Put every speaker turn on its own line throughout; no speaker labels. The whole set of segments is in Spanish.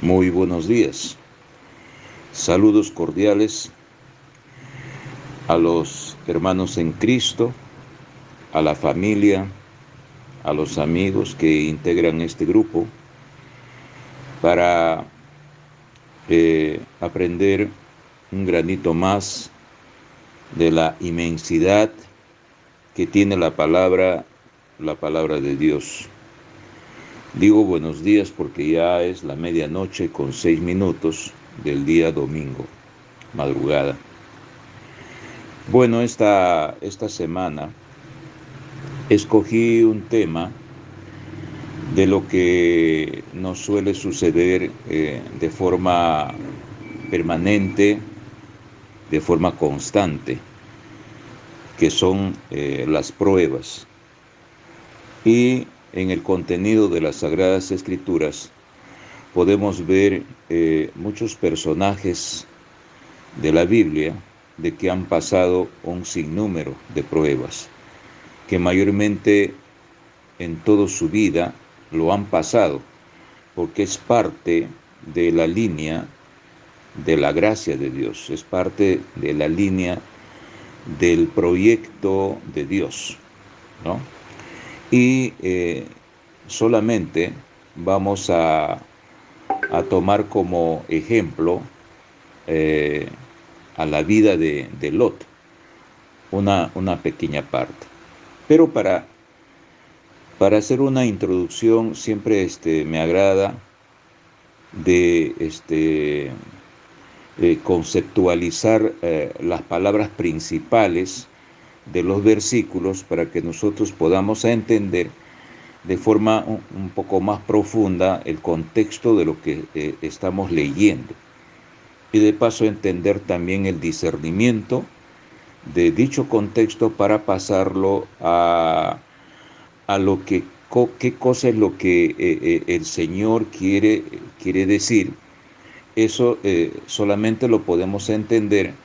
Muy buenos días. Saludos cordiales a los hermanos en Cristo, a la familia, a los amigos que integran este grupo para aprender un granito más de la inmensidad que tiene la palabra de Dios. Digo buenos días porque ya es la 12:06 del día domingo, madrugada. Bueno, esta semana escogí un tema de lo que nos suele suceder de forma permanente, de forma constante, que son las pruebas. Y en el contenido de las Sagradas Escrituras podemos ver muchos personajes de la Biblia de que han pasado un sinnúmero de pruebas, que mayormente en toda su vida lo han pasado, porque es parte de la línea de la gracia de Dios, es parte de la línea del proyecto de Dios, ¿no? Y solamente vamos a tomar como ejemplo a la vida de Lot, una pequeña parte. Pero para hacer una introducción siempre me agrada de conceptualizar las palabras principales de los versículos para que nosotros podamos entender de forma un poco más profunda el contexto de lo que estamos leyendo. Y de paso entender también el discernimiento de dicho contexto para pasarlo a lo que qué cosa es lo que el Señor quiere decir. Eso solamente lo podemos entender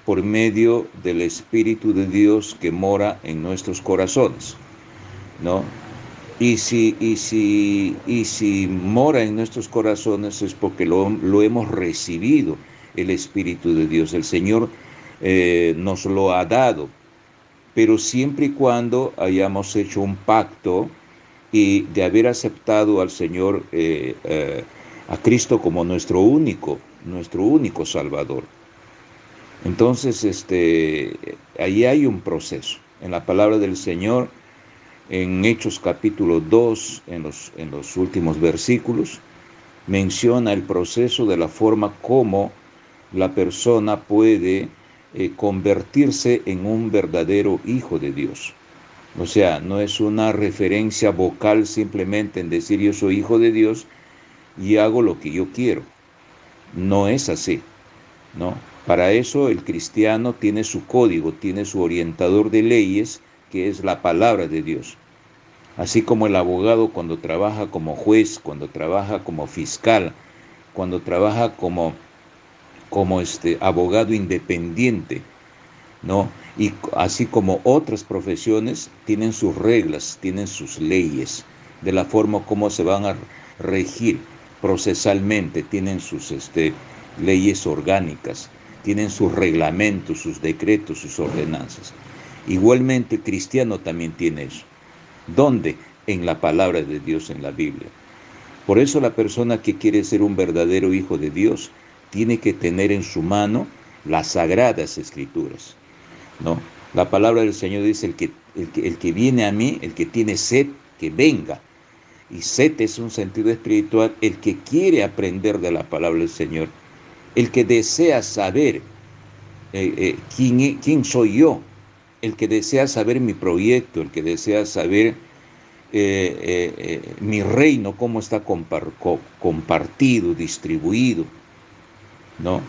por medio del Espíritu de Dios que mora en nuestros corazones, ¿no? Y si mora en nuestros corazones es porque lo hemos recibido, el Espíritu de Dios. El Señor nos lo ha dado, pero siempre y cuando hayamos hecho un pacto y de haber aceptado al Señor, a Cristo como nuestro único Salvador. Entonces, ahí hay un proceso. En la palabra del Señor, en Hechos capítulo 2, en los últimos versículos, menciona el proceso de la forma como la persona puede convertirse en un verdadero hijo de Dios. O sea, no es una referencia vocal simplemente en decir yo soy hijo de Dios y hago lo que yo quiero. No es así, ¿no? Para eso el cristiano tiene su código, tiene su orientador de leyes, que es la palabra de Dios. Así como el abogado cuando trabaja como juez, cuando trabaja como fiscal, cuando trabaja como abogado independiente, ¿no? Y así como otras profesiones tienen sus reglas, tienen sus leyes, de la forma como se van a regir procesalmente, tienen sus leyes orgánicas, tienen sus reglamentos, sus decretos, sus ordenanzas. Igualmente, el cristiano también tiene eso. ¿Dónde? En la palabra de Dios, en la Biblia. Por eso la persona que quiere ser un verdadero hijo de Dios tiene que tener en su mano las sagradas escrituras, ¿no? La palabra del Señor dice, el que viene a mí, el que tiene sed, que venga. Y sed es un sentido espiritual, el que quiere aprender de la palabra del Señor, el que desea saber quién soy yo, el que desea saber mi proyecto, el que desea saber mi reino, cómo está compartido, distribuido, ¿no?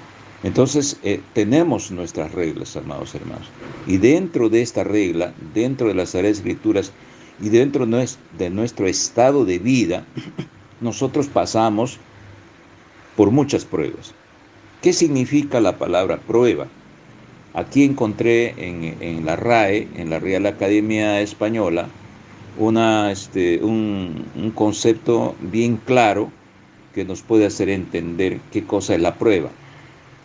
Entonces tenemos nuestras reglas, amados hermanos, y dentro de esta regla, dentro de las Sagradas Escrituras y dentro de nuestro estado de vida, nosotros pasamos por muchas pruebas. ¿Qué significa la palabra prueba? Aquí encontré en la RAE, en la Real Academia Española, un concepto bien claro que nos puede hacer entender qué cosa es la prueba.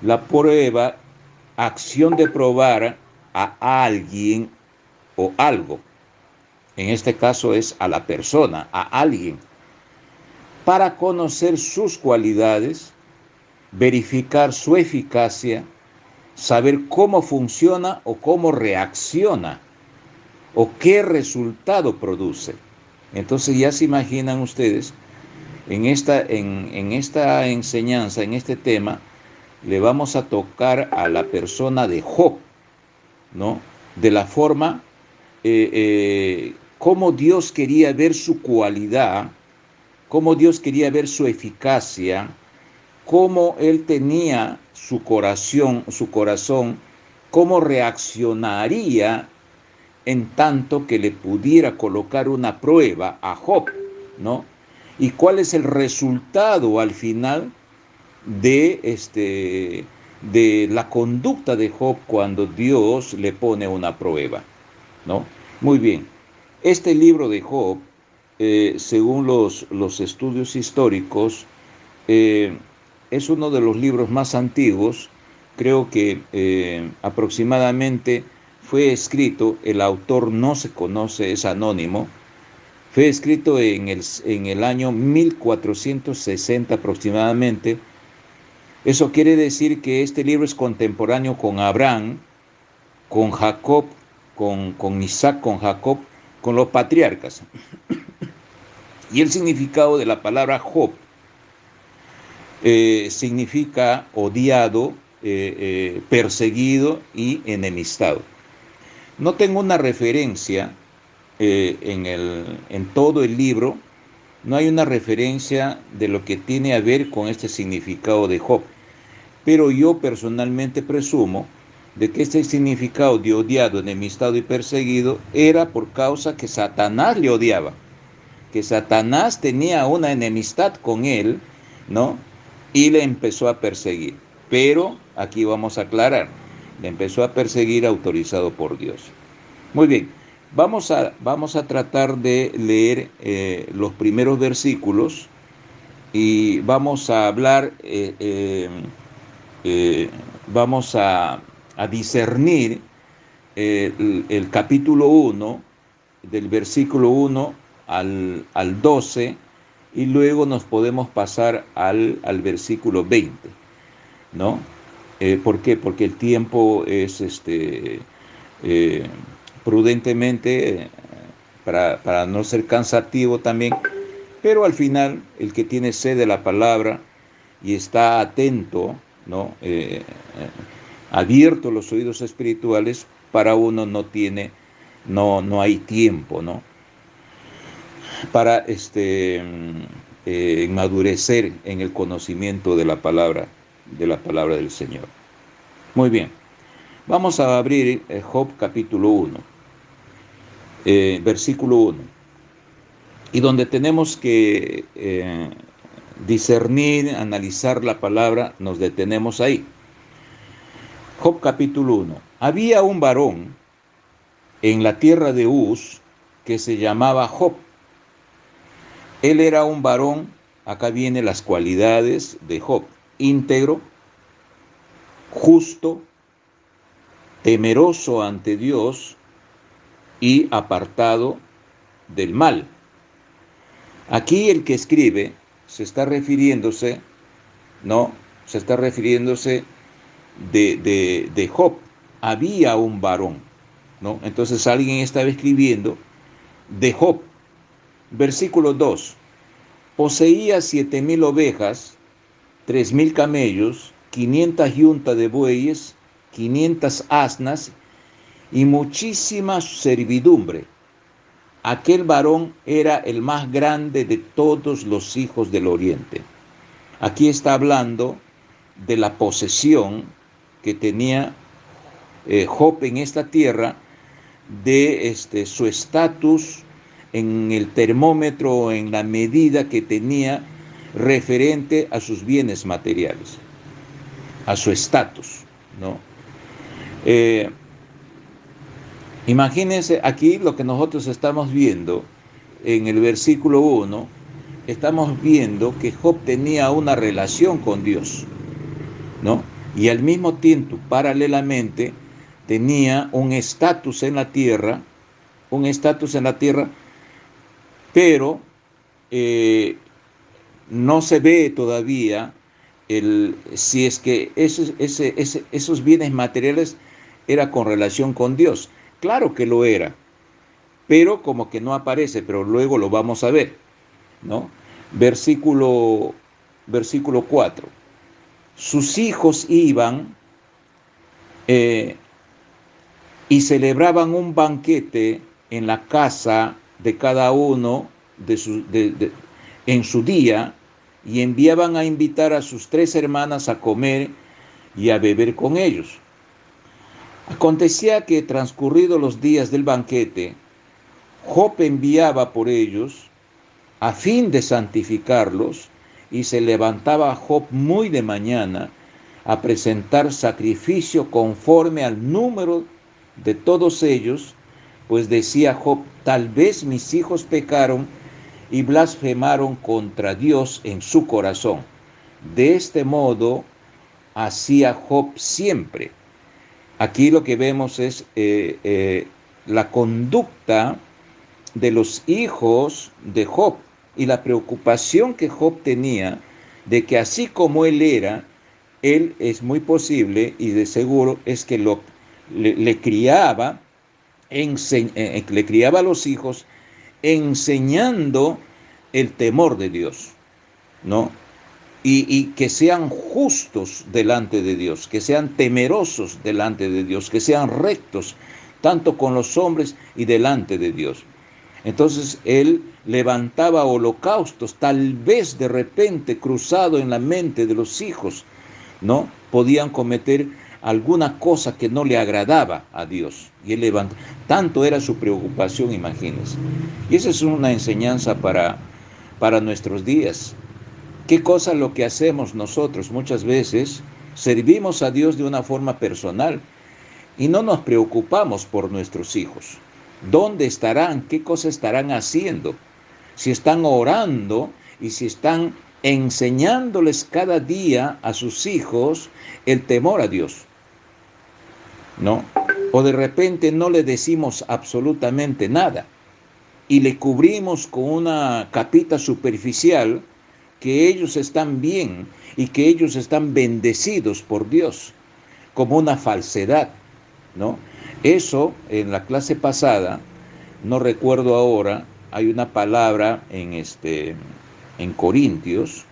La prueba, acción de probar a alguien o algo. En este caso es a la persona, a alguien, para conocer sus cualidades, verificar su eficacia, saber cómo funciona o cómo reacciona o qué resultado produce. Entonces ya se imaginan ustedes, en esta enseñanza, en este tema, le vamos a tocar a la persona de Job, ¿no? De la forma, cómo Dios quería ver su cualidad, cómo Dios quería ver su eficacia, cómo él tenía su corazón, cómo reaccionaría en tanto que le pudiera colocar una prueba a Job, ¿no? Y cuál es el resultado al final de la conducta de Job cuando Dios le pone una prueba, ¿no? Muy bien. Este libro de Job, según los estudios históricos, es uno de los libros más antiguos. Creo que aproximadamente fue escrito, el autor no se conoce, es anónimo, fue escrito en el año 1460 aproximadamente. Eso quiere decir que este libro es contemporáneo con Abraham, con Jacob, con Isaac, con Jacob, con los patriarcas. Y el significado de la palabra Job significa odiado, perseguido y enemistado. No tengo una referencia en todo el libro, no hay una referencia de lo que tiene a ver con este significado de Job, pero yo personalmente presumo de que este significado de odiado, enemistado y perseguido era por causa que Satanás le odiaba, que Satanás tenía una enemistad con él, ¿no? Y le empezó a perseguir. Pero aquí vamos a aclarar, le empezó a perseguir autorizado por Dios. Muy bien, vamos a tratar de leer los primeros versículos y vamos a hablar, vamos a discernir el capítulo 1, del versículo 1 al 12, y luego nos podemos pasar al versículo 20, ¿no? ¿Por qué? Porque el tiempo es prudentemente, para no ser cansativo también, pero al final el que tiene sed de la palabra y está atento, ¿no? Abierto los oídos espirituales, para uno no hay tiempo, ¿no? Para madurecer en el conocimiento de la palabra del Señor. Muy bien, vamos a abrir Job capítulo 1, versículo 1, y donde tenemos que discernir, analizar la palabra, nos detenemos ahí. Job capítulo 1. Había un varón en la tierra de Uz que se llamaba Job. Él era un varón, acá vienen las cualidades de Job: íntegro, justo, temeroso ante Dios y apartado del mal. Aquí el que escribe se está refiriéndose, ¿no? Se está refiriéndose de Job. Había un varón, ¿no? Entonces alguien estaba escribiendo de Job. Versículo 2. Poseía 7,000 ovejas, 3,000 camellos, 500 yuntas de bueyes, 500 asnas y muchísima servidumbre. Aquel varón era el más grande de todos los hijos del oriente. Aquí está hablando de la posesión que tenía Job en esta tierra, de su estatus en el termómetro, en la medida que tenía referente a sus bienes materiales, a su estatus, ¿no? Imagínense aquí lo que nosotros estamos viendo en el versículo 1, estamos viendo que Job tenía una relación con Dios, ¿no? Y al mismo tiempo, paralelamente, tenía un estatus en la tierra, pero eh, no se ve todavía si es que esos bienes materiales era con relación con Dios. Claro que lo era, pero como que no aparece, pero luego lo vamos a ver, ¿no? Versículo, versículo 4. Sus hijos iban eh, y celebraban un banquete en la casa de cada uno en su día, y enviaban a invitar a sus 3 hermanas a comer y a beber con ellos. Acontecía que, transcurridos los días del banquete, Job enviaba por ellos a fin de santificarlos, y se levantaba Job muy de mañana a presentar sacrificio conforme al número de todos ellos, pues decía Job: tal vez mis hijos pecaron y blasfemaron contra Dios en su corazón. De este modo hacía Job siempre. Aquí lo que vemos es la conducta de los hijos de Job y la preocupación que Job tenía de que, así como él era, él, es muy posible y de seguro es que le criaba, le criaba a los hijos enseñando el temor de Dios, ¿no? Y que sean justos delante de Dios, que sean temerosos delante de Dios, que sean rectos tanto con los hombres y delante de Dios. Entonces él levantaba holocaustos, tal vez de repente, cruzado en la mente de los hijos, ¿no? Podían cometer alguna cosa que no le agradaba a Dios. Y él levantaba. Tanto era su preocupación, imagínense. Y esa es una enseñanza para nuestros días. ¿Qué cosa lo que hacemos nosotros? Muchas veces servimos a Dios de una forma personal y no nos preocupamos por nuestros hijos. ¿Dónde estarán? ¿Qué cosa estarán haciendo? Si están orando y si están enseñándoles cada día a sus hijos el temor a Dios, ¿no? O de repente no le decimos absolutamente nada y le cubrimos con una capita superficial que ellos están bien y que ellos están bendecidos por Dios, como una falsedad, ¿no? Eso, en la clase pasada, no recuerdo ahora, hay una palabra en Corintios,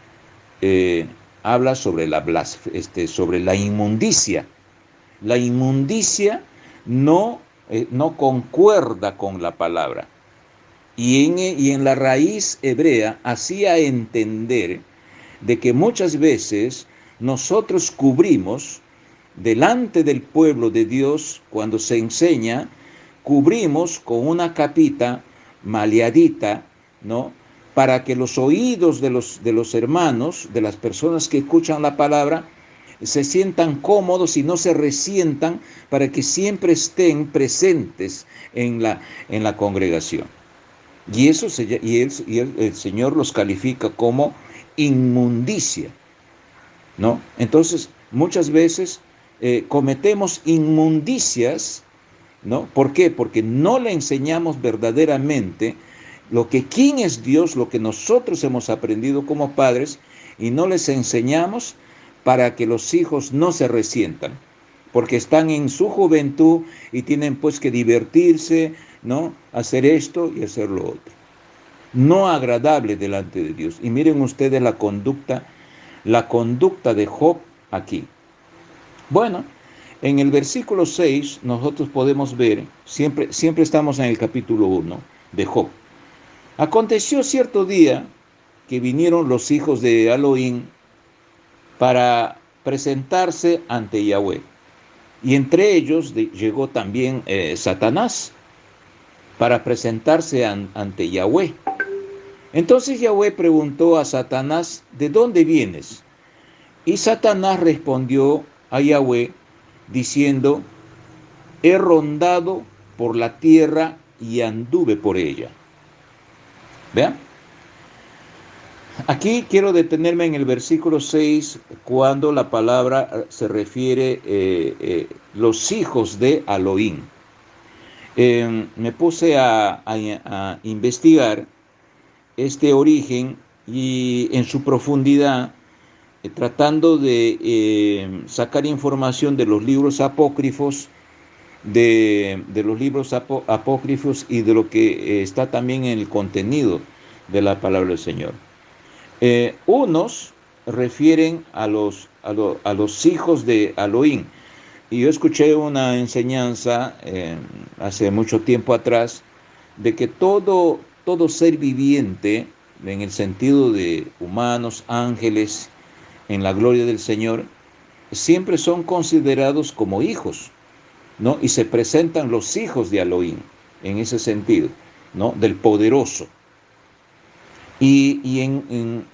habla sobre sobre la inmundicia. La inmundicia no concuerda con la palabra. Y en la raíz hebrea hacía entender de que muchas veces nosotros cubrimos delante del pueblo de Dios, cuando se enseña, cubrimos con una capita maleadita, ¿no? Para que los oídos de los hermanos, de las personas que escuchan la palabra, se sientan cómodos y no se resientan, para que siempre estén presentes en la congregación. Y eso el Señor los califica como inmundicia, ¿no? Entonces, muchas veces cometemos inmundicias, ¿no? ¿Por qué? Porque no le enseñamos verdaderamente quién es Dios, lo que nosotros hemos aprendido como padres, y no les enseñamos para que los hijos no se resientan, porque están en su juventud y tienen pues que divertirse, ¿no? Hacer esto y hacer lo otro. No agradable delante de Dios. Y miren ustedes la conducta de Job aquí. Bueno, en el versículo 6 nosotros podemos ver, siempre estamos en el capítulo 1 de Job. Aconteció cierto día que vinieron los hijos de Elohim para presentarse ante Yahweh. Y entre ellos llegó también Satanás para presentarse ante Yahweh. Entonces Yahweh preguntó a Satanás: ¿de dónde vienes? Y Satanás respondió a Yahweh diciendo: he rondado por la tierra y anduve por ella. ¿Vean? Aquí quiero detenerme en el versículo 6, cuando la palabra se refiere los hijos de Elohim. Me puse a investigar este origen y en su profundidad, tratando de sacar información de los libros apócrifos, de los libros apócrifos y de lo que está también en el contenido de la palabra del Señor. Unos refieren a los hijos de Elohim. Y yo escuché una enseñanza hace mucho tiempo atrás de que todo ser viviente, en el sentido de humanos, ángeles, en la gloria del Señor, siempre son considerados como hijos, ¿no? Y se presentan los hijos de Elohim, en ese sentido, ¿no? Del poderoso. En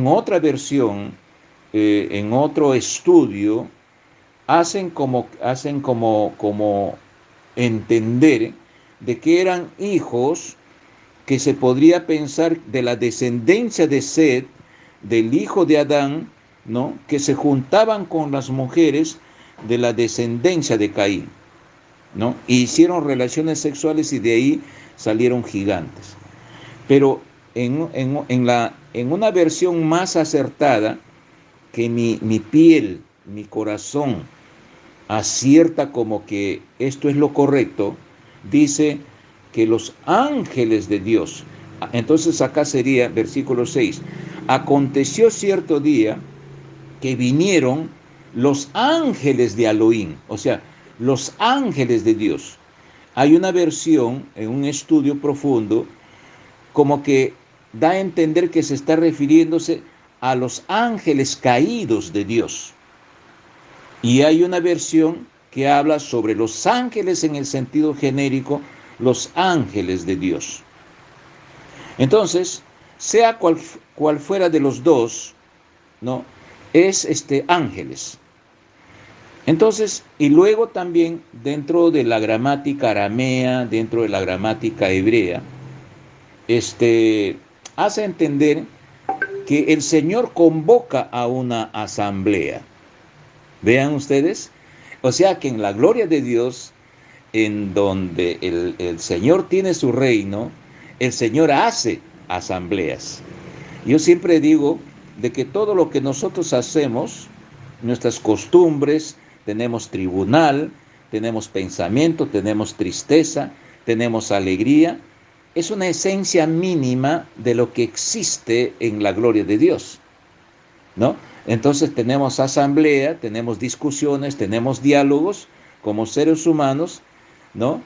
otra versión, en otro estudio, hacen como entender de que eran hijos que se podría pensar de la descendencia de Set, del hijo de Adán, ¿no? Que se juntaban con las mujeres de la descendencia de Caín, ¿no? E hicieron relaciones sexuales y de ahí salieron gigantes. Pero en una versión más acertada, que mi piel, mi corazón acierta como que esto es lo correcto, dice que los ángeles de Dios, entonces acá sería versículo 6, aconteció cierto día que vinieron los ángeles de Elohim, o sea, los ángeles de Dios. Hay una versión en un estudio profundo como que da a entender que se está refiriéndose a los ángeles caídos de Dios. Y hay una versión que habla sobre los ángeles en el sentido genérico, los ángeles de Dios. Entonces, sea cual fuera de los dos, ¿no? Es ángeles. Entonces, y luego también dentro de la gramática aramea, dentro de la gramática hebrea, hace entender que el Señor convoca a una asamblea. Vean ustedes, o sea que en la gloria de Dios, en donde el Señor tiene su reino, el Señor hace asambleas. Yo siempre digo de que todo lo que nosotros hacemos, nuestras costumbres, tenemos tribunal, tenemos pensamiento, tenemos tristeza, tenemos alegría, es una esencia mínima de lo que existe en la gloria de Dios, ¿no? Entonces tenemos asamblea, tenemos discusiones, tenemos diálogos como seres humanos, ¿no?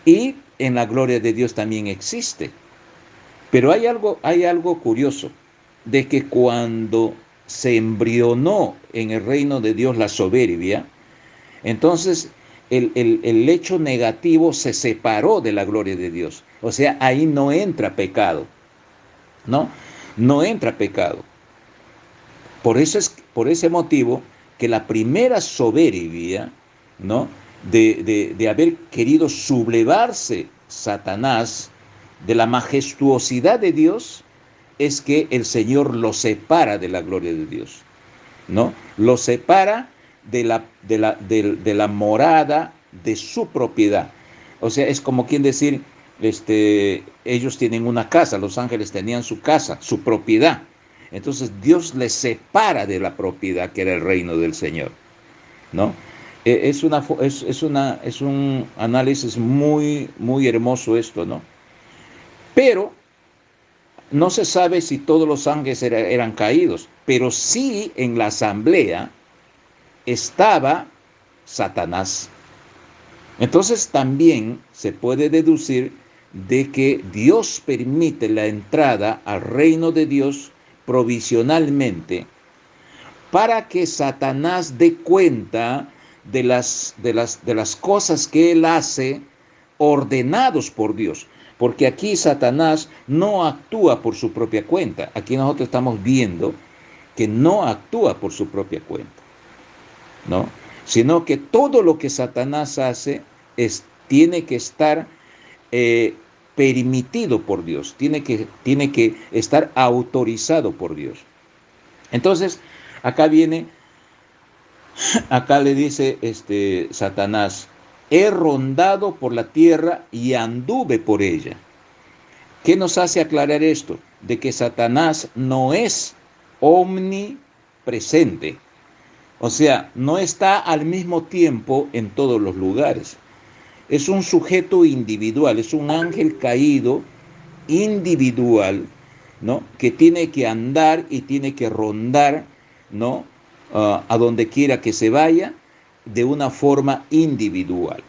Y en la gloria de Dios también existe. Pero hay algo curioso, de que cuando se embrionó en el reino de Dios la soberbia, entonces el hecho negativo se separó de la gloria de Dios. O sea, ahí no entra pecado, ¿no? No entra pecado. Por ese motivo que la primera soberbia, ¿no? de haber querido sublevarse Satanás de la majestuosidad de Dios, es que el Señor lo separa de la gloria de Dios, ¿no? Lo separa de la morada de su propiedad. O sea, es como quien decir, ellos tienen una casa, los ángeles tenían su casa, su propiedad. Entonces Dios les separa de la propiedad que era el reino del Señor, ¿no? Es un análisis muy, muy hermoso esto, ¿no? Pero no se sabe si todos los ángeles eran caídos, pero sí en la asamblea estaba Satanás. Entonces también se puede deducir de que Dios permite la entrada al reino de Dios provisionalmente para que Satanás dé cuenta de las cosas que él hace ordenados por Dios. Porque aquí Satanás no actúa por su propia cuenta. Aquí nosotros estamos viendo que no actúa por su propia cuenta, ¿no? Sino que todo lo que Satanás hace tiene que estar permitido por Dios, tiene que estar autorizado por Dios. Entonces, acá le dice Satanás, he rondado por la tierra y anduve por ella. ¿Qué nos hace aclarar esto? De que Satanás no es omnipresente. O sea, no está al mismo tiempo en todos los lugares. Es un sujeto individual, es un ángel caído individual, ¿no? Que tiene que andar y tiene que rondar, ¿no? A donde quiera que se vaya, de una forma individual.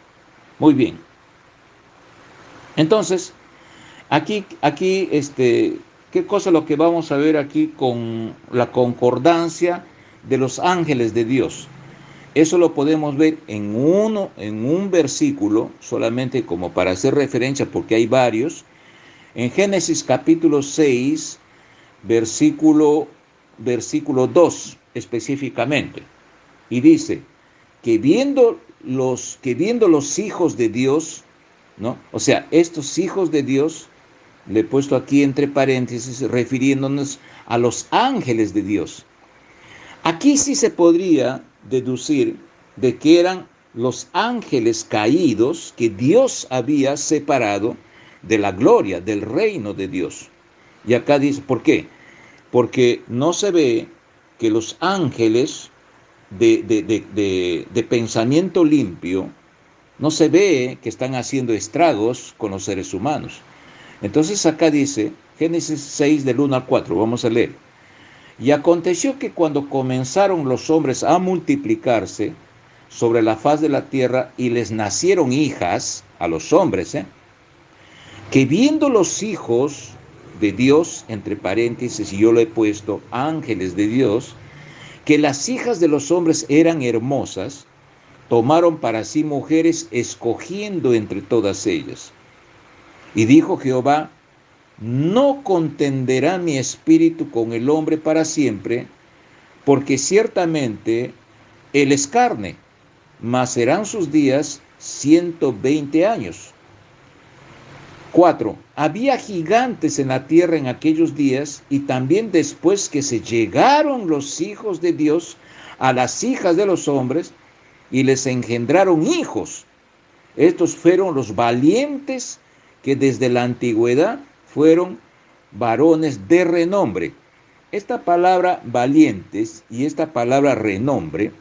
Muy bien. Entonces, aquí, ¿qué cosa es lo que vamos a ver aquí con la concordancia de los ángeles de Dios? Eso lo podemos ver en un versículo, solamente como para hacer referencia, porque hay varios. En Génesis capítulo 6, versículo 2 específicamente. Y dice que viendo los hijos de Dios, ¿no? O sea, estos hijos de Dios, le he puesto aquí entre paréntesis, refiriéndonos a los ángeles de Dios. Aquí sí se podría deducir de que eran los ángeles caídos que Dios había separado de la gloria, del reino de Dios. Y acá dice, ¿por qué? Porque no se ve que los ángeles de pensamiento limpio, no se ve que están haciendo estragos con los seres humanos. Entonces acá dice, Génesis 6 del 1 al 4, vamos a leer. Y aconteció que cuando comenzaron los hombres a multiplicarse sobre la faz de la tierra y les nacieron hijas a los hombres, que viendo los hijos de Dios, entre paréntesis, y yo lo he puesto, ángeles de Dios, que las hijas de los hombres eran hermosas, tomaron para sí mujeres, escogiendo entre todas ellas. Y dijo Jehová, no contenderá mi espíritu con el hombre para siempre, porque ciertamente él es carne, mas serán sus días 120 años. 4. Había gigantes en la tierra en aquellos días, y también después que se llegaron los hijos de Dios a las hijas de los hombres, y les engendraron hijos. Estos fueron los valientes que desde la antigüedad fueron varones de renombre. Esta palabra valientes y esta palabra renombre,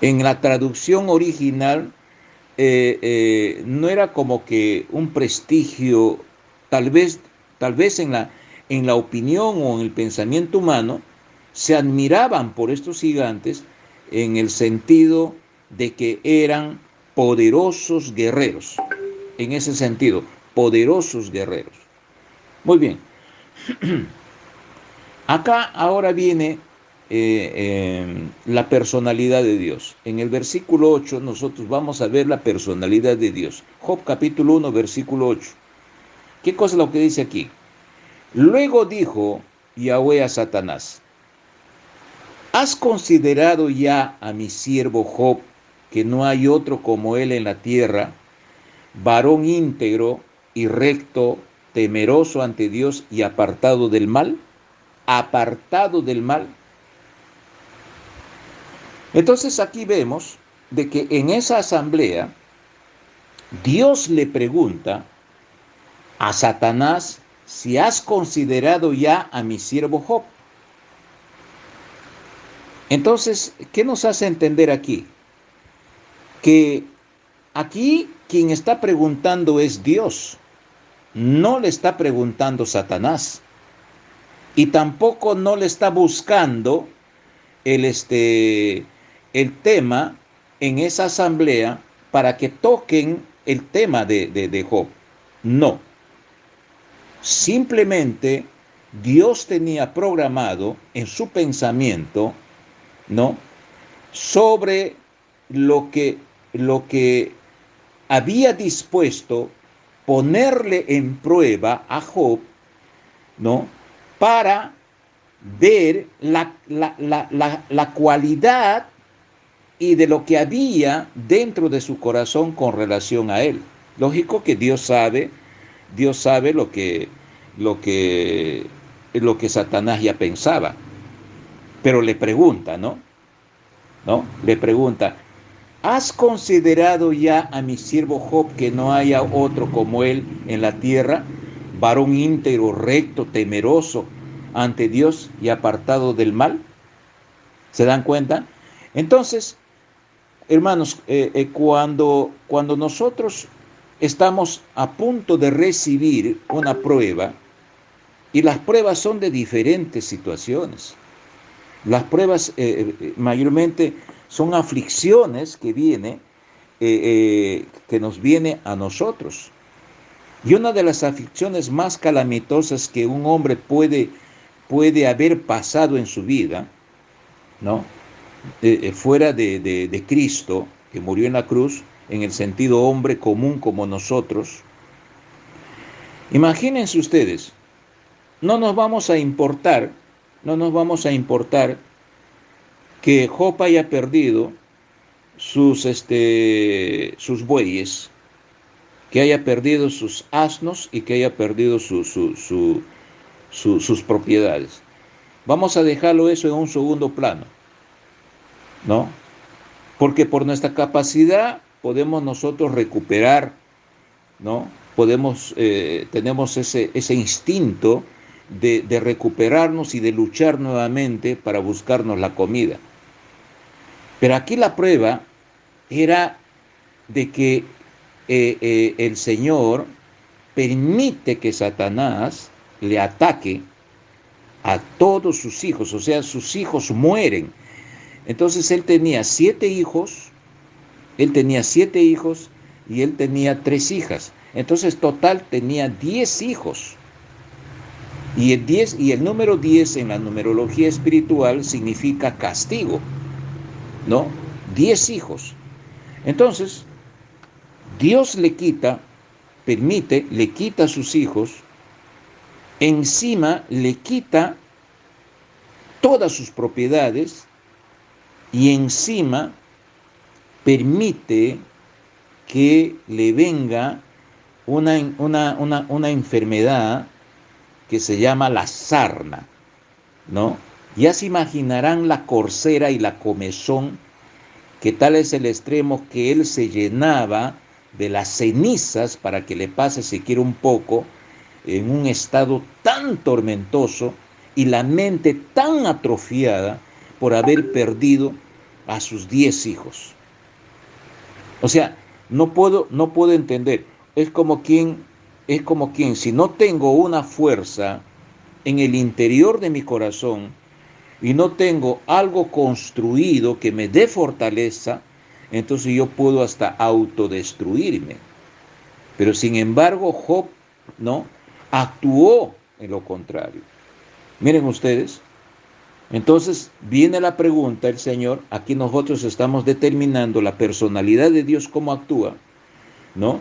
en la traducción original, no era como que un prestigio, tal vez en la opinión o en el pensamiento humano, se admiraban por estos gigantes en el sentido de que eran poderosos guerreros, en ese sentido, poderosos guerreros. Muy bien, acá ahora viene la personalidad de Dios. En el versículo 8 nosotros vamos a ver la personalidad de Dios. Job capítulo 1, versículo 8. ¿Qué cosa es lo que dice aquí? Luego dijo Yahweh a Satanás, ¿has considerado ya a mi siervo Job, que no hay otro como él en la tierra, varón íntegro y recto, temeroso ante Dios y apartado del mal? Apartado del mal. Entonces aquí vemos de que en esa asamblea Dios le pregunta a Satanás si has considerado ya a mi siervo Job. Entonces, ¿qué nos hace entender aquí? Que aquí quien está preguntando es Dios, no le está preguntando Satanás, y tampoco no le está buscando el tema en esa asamblea para que toquen el tema de Job. No. Simplemente Dios tenía programado en su pensamiento, ¿no?, sobre lo que había dispuesto ponerle en prueba a Job, ¿no?, para ver la cualidad y de lo que había dentro de su corazón con relación a él. Lógico que Dios sabe Dios sabe lo que, lo que Satanás ya pensaba, pero le pregunta, ¿no? Le pregunta, ¿has considerado ya a mi siervo Job, que no haya otro como él en la tierra, varón íntegro, recto, temeroso ante Dios y apartado del mal? ¿Se dan cuenta? Entonces, hermanos, cuando nosotros estamos a punto de recibir una prueba, y las pruebas son de diferentes situaciones, las pruebas mayormente son aflicciones que nos viene a nosotros. Y una de las aflicciones más calamitosas que un hombre puede haber pasado en su vida, ¿no? Fuera de Cristo, que murió en la cruz, en el sentido hombre común como nosotros. Imagínense ustedes, no nos vamos a importar, no nos vamos a importar que Job haya perdido sus bueyes, que haya perdido sus asnos y que haya perdido sus propiedades. Vamos a dejarlo eso en un segundo plano, ¿no? Porque por nuestra capacidad podemos nosotros recuperar, ¿no? Tenemos ese instinto de recuperarnos y de luchar nuevamente para buscarnos la comida. Pero aquí la prueba era de que el Señor permite que Satanás le ataque a todos sus hijos, o sea, sus hijos mueren. Entonces él tenía 7 hijos, y él tenía 3 hijas. Entonces total tenía 10 hijos. Y el número 10 en la numerología espiritual significa castigo, ¿no? 10 hijos. Entonces, Dios le quita a sus hijos, encima le quita todas sus propiedades y encima permite que le venga una enfermedad que se llama la sarna, ¿no? Ya se imaginarán la corsera y la comezón, que tal es el extremo que él se llenaba de las cenizas para que le pase siquiera un poco, en un estado tan tormentoso y la mente tan atrofiada por haber perdido a sus 10 hijos. O sea, no puedo entender. Es como quien, si no tengo una fuerza en el interior de mi corazón y no tengo algo construido que me dé fortaleza, entonces yo puedo hasta autodestruirme. Pero sin embargo, Job, ¿no?, actuó en lo contrario. Miren ustedes, entonces viene la pregunta, el Señor, aquí nosotros estamos determinando la personalidad de Dios, cómo actúa, ¿no?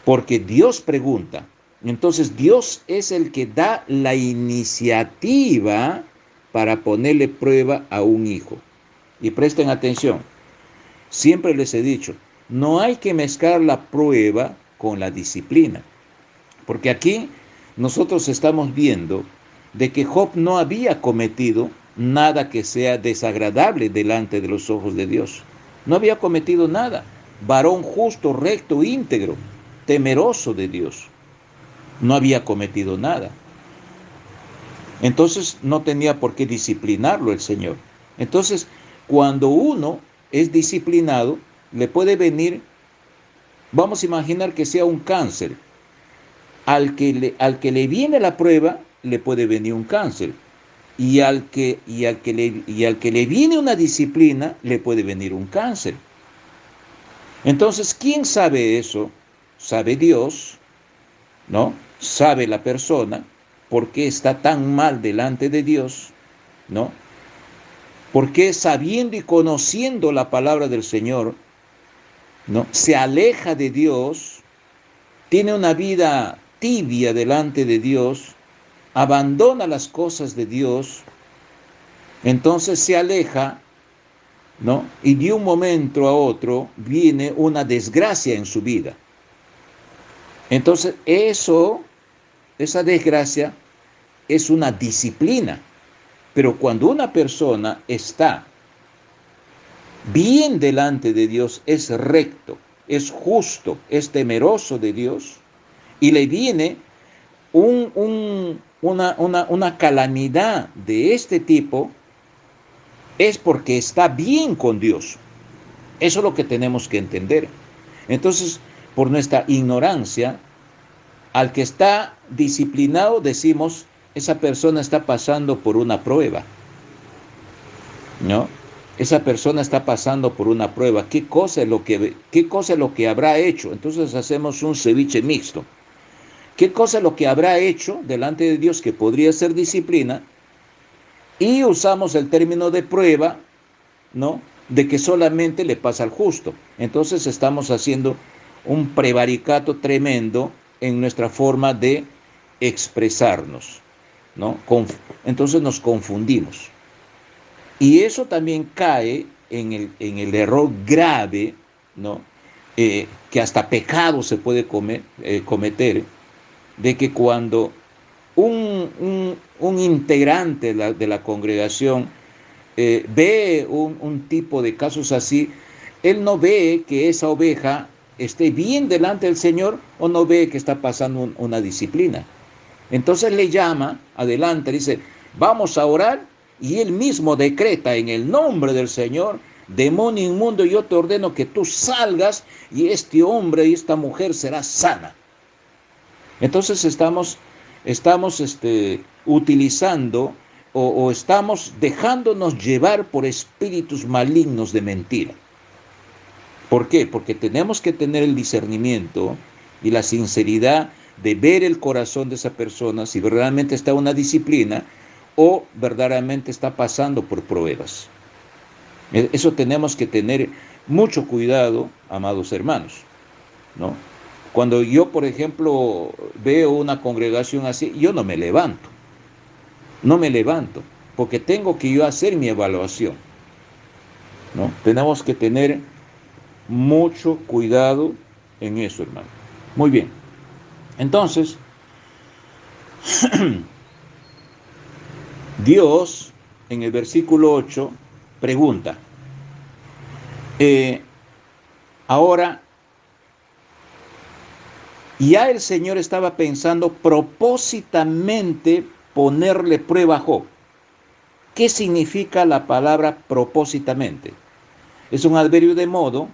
Porque Dios pregunta. Entonces Dios es el que da la iniciativa para ponerle prueba a un hijo. Y presten atención, siempre les he dicho, no hay que mezclar la prueba con la disciplina. Porque aquí nosotros estamos viendo de que Job no había cometido nada que sea desagradable delante de los ojos de Dios. No había cometido nada. Varón justo, recto, íntegro, temeroso de Dios. No había cometido nada. Entonces no tenía por qué disciplinarlo el Señor. Entonces, cuando uno es disciplinado, le puede venir, vamos a imaginar que sea un cáncer. Al que le viene la prueba, le puede venir un cáncer. Y al que le viene una disciplina, le puede venir un cáncer. Entonces, ¿quién sabe eso? Sabe Dios, ¿no? Sabe la persona por qué está tan mal delante de Dios, ¿no? Porque sabiendo y conociendo la palabra del Señor, ¿no?, se aleja de Dios, tiene una vida tibia delante de Dios, abandona las cosas de Dios, entonces se aleja, ¿no? Y de un momento a otro viene una desgracia en su vida. Entonces, esa desgracia es una disciplina. Pero cuando una persona está bien delante de Dios, es recto, es justo, es temeroso de Dios, y le viene una calamidad de este tipo, es porque está bien con Dios. Eso es lo que tenemos que entender. Entonces, por nuestra ignorancia, al que está disciplinado decimos, esa persona está pasando por una prueba, ¿no? Esa persona está pasando por una prueba. ¿Qué cosa es lo que habrá hecho? Entonces hacemos un ceviche mixto. ¿Qué cosa es lo que habrá hecho delante de Dios que podría ser disciplina? Y usamos el término de prueba, ¿no? De que solamente le pasa al justo. Entonces estamos haciendo un prevaricato tremendo en nuestra forma de expresarnos, ¿no? Entonces nos confundimos. Y eso también cae en el error grave, ¿no? Que hasta pecado se puede cometer, de que cuando un integrante de la congregación ve un tipo de casos así, él no ve que esa oveja esté bien delante del Señor o no ve que está pasando una disciplina. Entonces le llama adelante, dice, vamos a orar, y él mismo decreta en el nombre del Señor, demonio inmundo, yo te ordeno que tú salgas y este hombre y esta mujer será sana. Entonces estamos utilizando o estamos dejándonos llevar por espíritus malignos de mentira. ¿Por qué? Porque tenemos que tener el discernimiento y la sinceridad de ver el corazón de esa persona, si verdaderamente está en una disciplina o verdaderamente está pasando por pruebas. Eso tenemos que tener mucho cuidado, amados hermanos, ¿no? Cuando yo, por ejemplo, veo una congregación así, yo no me levanto, porque tengo que yo hacer mi evaluación, ¿no? Tenemos que tener mucho cuidado en eso, hermano. Muy bien. Entonces, Dios, en el versículo 8, pregunta, eh, ahora, ya el Señor estaba pensando propósitamente ponerle prueba a Job. ¿Qué significa la palabra propósitamente? Es un adverbio de modo,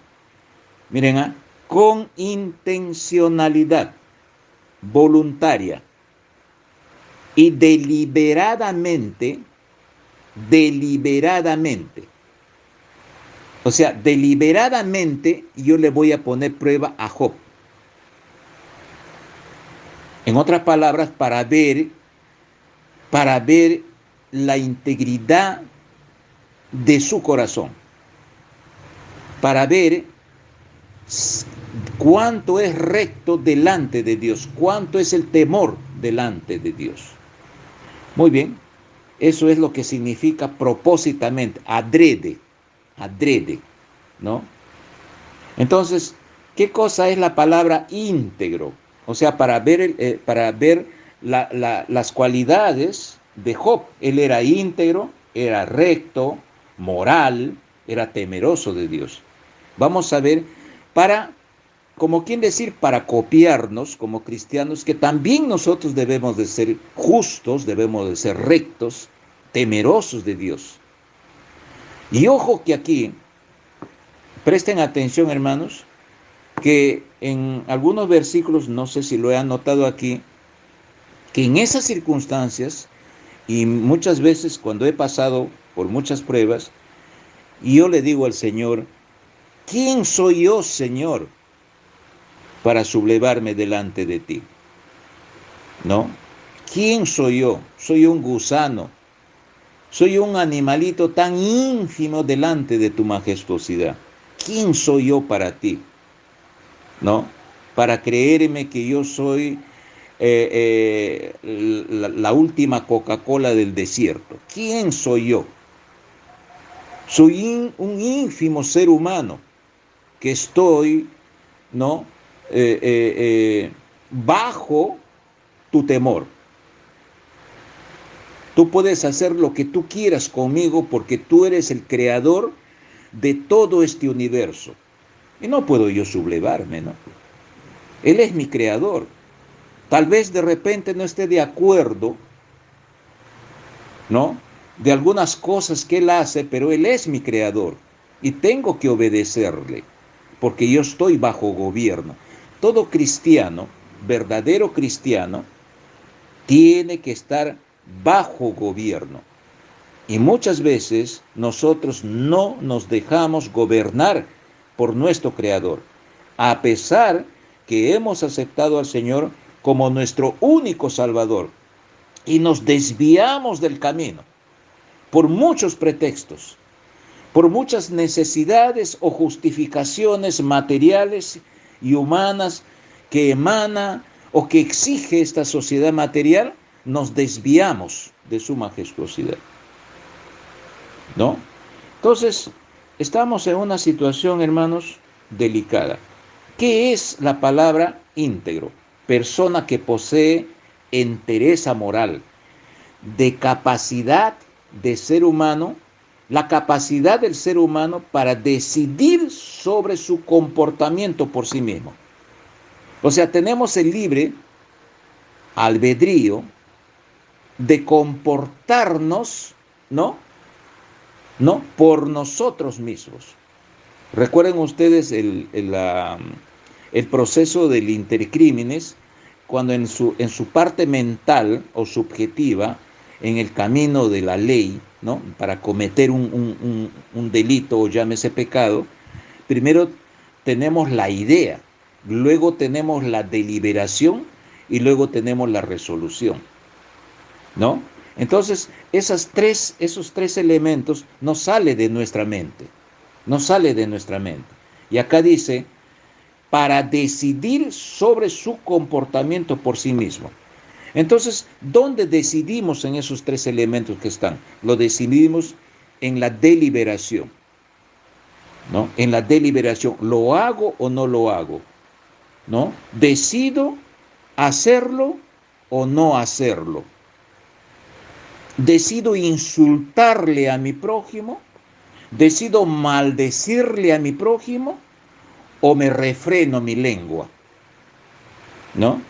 miren, con intencionalidad voluntaria y deliberadamente. O sea, deliberadamente yo le voy a poner prueba a Job. En otras palabras, para ver la integridad de su corazón, para ver cuánto es recto delante de Dios, cuánto es el temor delante de Dios. Muy bien, eso es lo que significa propósitamente, adrede, ¿no? Entonces, ¿qué cosa es la palabra íntegro? O sea, para ver las cualidades de Job. Él era íntegro, era recto, moral, era temeroso de Dios. Vamos a ver, como quien decir, para copiarnos como cristianos, que también nosotros debemos de ser justos, debemos de ser rectos, temerosos de Dios. Y ojo que aquí, presten atención, hermanos, que en algunos versículos, no sé si lo he anotado aquí, que en esas circunstancias, y muchas veces cuando he pasado por muchas pruebas, yo le digo al Señor, ¿quién soy yo, Señor, para sublevarme delante de ti? ¿No? ¿Quién soy yo? Soy un gusano, soy un animalito tan ínfimo delante de tu majestuosidad. ¿Quién soy yo para ti? ¿No? Para creerme que yo soy la última Coca-Cola del desierto. ¿Quién soy yo? Soy un ínfimo ser humano que estoy, ¿no? bajo tu temor. Tú puedes hacer lo que tú quieras conmigo porque tú eres el creador de todo este universo. Y no puedo yo sublevarme, ¿no? Él es mi creador. Tal vez de repente no esté de acuerdo, ¿no? De algunas cosas que Él hace, pero Él es mi creador. Y tengo que obedecerle, porque yo estoy bajo gobierno. Todo cristiano, verdadero cristiano, tiene que estar bajo gobierno. Y muchas veces nosotros no nos dejamos gobernar por nuestro Creador, a pesar que hemos aceptado al Señor como nuestro único Salvador y nos desviamos del camino por muchos pretextos, por muchas necesidades o justificaciones materiales y humanas que emana o que exige esta sociedad material, nos desviamos de su majestuosidad, ¿no? Entonces, estamos en una situación, hermanos, delicada. ¿Qué es la palabra íntegro? Persona que posee entereza moral, de capacidad de ser humano, la capacidad del ser humano para decidir sobre su comportamiento por sí mismo. O sea, tenemos el libre albedrío de comportarnos, ¿no? ¿No? Por nosotros mismos. Recuerden ustedes el proceso del intercrímenes, cuando en su parte mental o subjetiva, en el camino de la ley, ¿no? Para cometer un delito o llámese pecado, primero tenemos la idea, luego tenemos la deliberación y luego tenemos la resolución, ¿no? Entonces, esos tres elementos no salen de nuestra mente, no sale de nuestra mente. Y acá dice, para decidir sobre su comportamiento por sí mismo. Entonces, ¿dónde decidimos en esos tres elementos que están? Lo decidimos en la deliberación, ¿no? En la deliberación, ¿lo hago o no lo hago? ¿No? ¿Decido hacerlo o no hacerlo? ¿Decido insultarle a mi prójimo? ¿Decido maldecirle a mi prójimo? ¿O me refreno mi lengua? ¿No?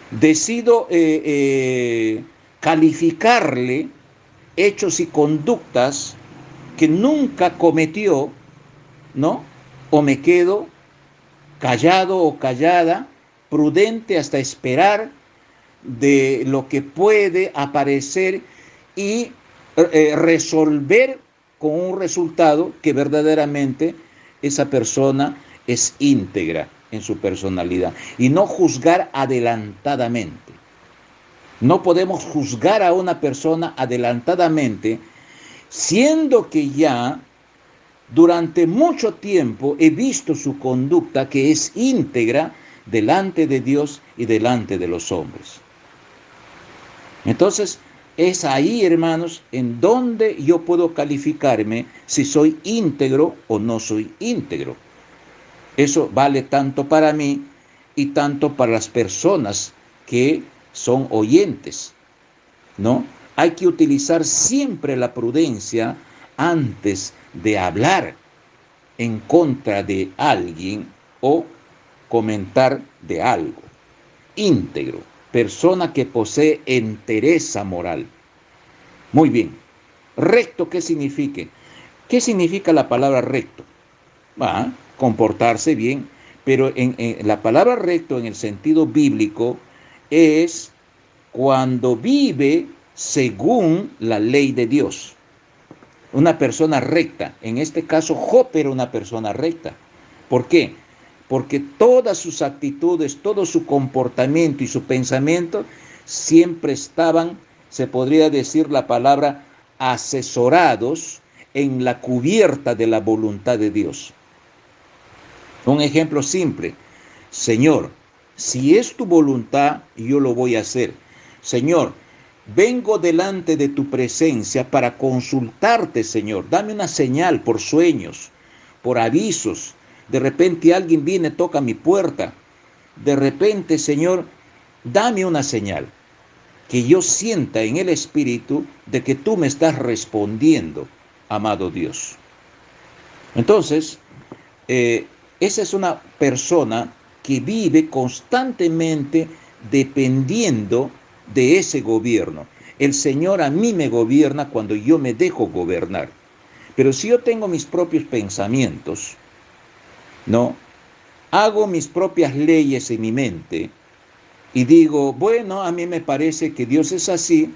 ¿Decido calificarle hechos y conductas que nunca cometió, ¿no? ¿O me quedo callado o callada, prudente hasta esperar de lo que puede aparecer y resolver con un resultado que verdaderamente esa persona es íntegra en su personalidad, y no juzgar adelantadamente? No podemos juzgar a una persona adelantadamente, siendo que ya durante mucho tiempo he visto su conducta que es íntegra delante de Dios y delante de los hombres. Entonces, es ahí, hermanos, en donde yo puedo calificarme si soy íntegro o no soy íntegro. Eso vale tanto para mí y tanto para las personas que son oyentes, ¿no? Hay que utilizar siempre la prudencia antes de hablar en contra de alguien o comentar de algo. Íntegro, persona que posee entereza moral. Muy bien. Recto, ¿qué significa? ¿Qué significa la palabra recto? Comportarse bien, pero en la palabra recto en el sentido bíblico es cuando vive según la ley de Dios. Una persona recta, en este caso Job era una persona recta. ¿Por qué? Porque todas sus actitudes, todo su comportamiento y su pensamiento siempre estaban, se podría decir la palabra, asesorados en la cubierta de la voluntad de Dios. Un ejemplo simple: Señor, si es tu voluntad, yo lo voy a hacer. Señor, vengo delante de tu presencia para consultarte, Señor. Dame una señal por sueños, por avisos. De repente alguien viene, toca mi puerta. de repente, Señor, dame una señal, que yo sienta en el Espíritu de que tú me estás respondiendo, amado Dios. Entonces, esa es una persona que vive constantemente dependiendo de ese gobierno. El Señor a mí me gobierna cuando yo me dejo gobernar. Pero si yo tengo mis propios pensamientos, ¿no? Hago mis propias leyes en mi mente y digo, bueno, a mí me parece que Dios es así,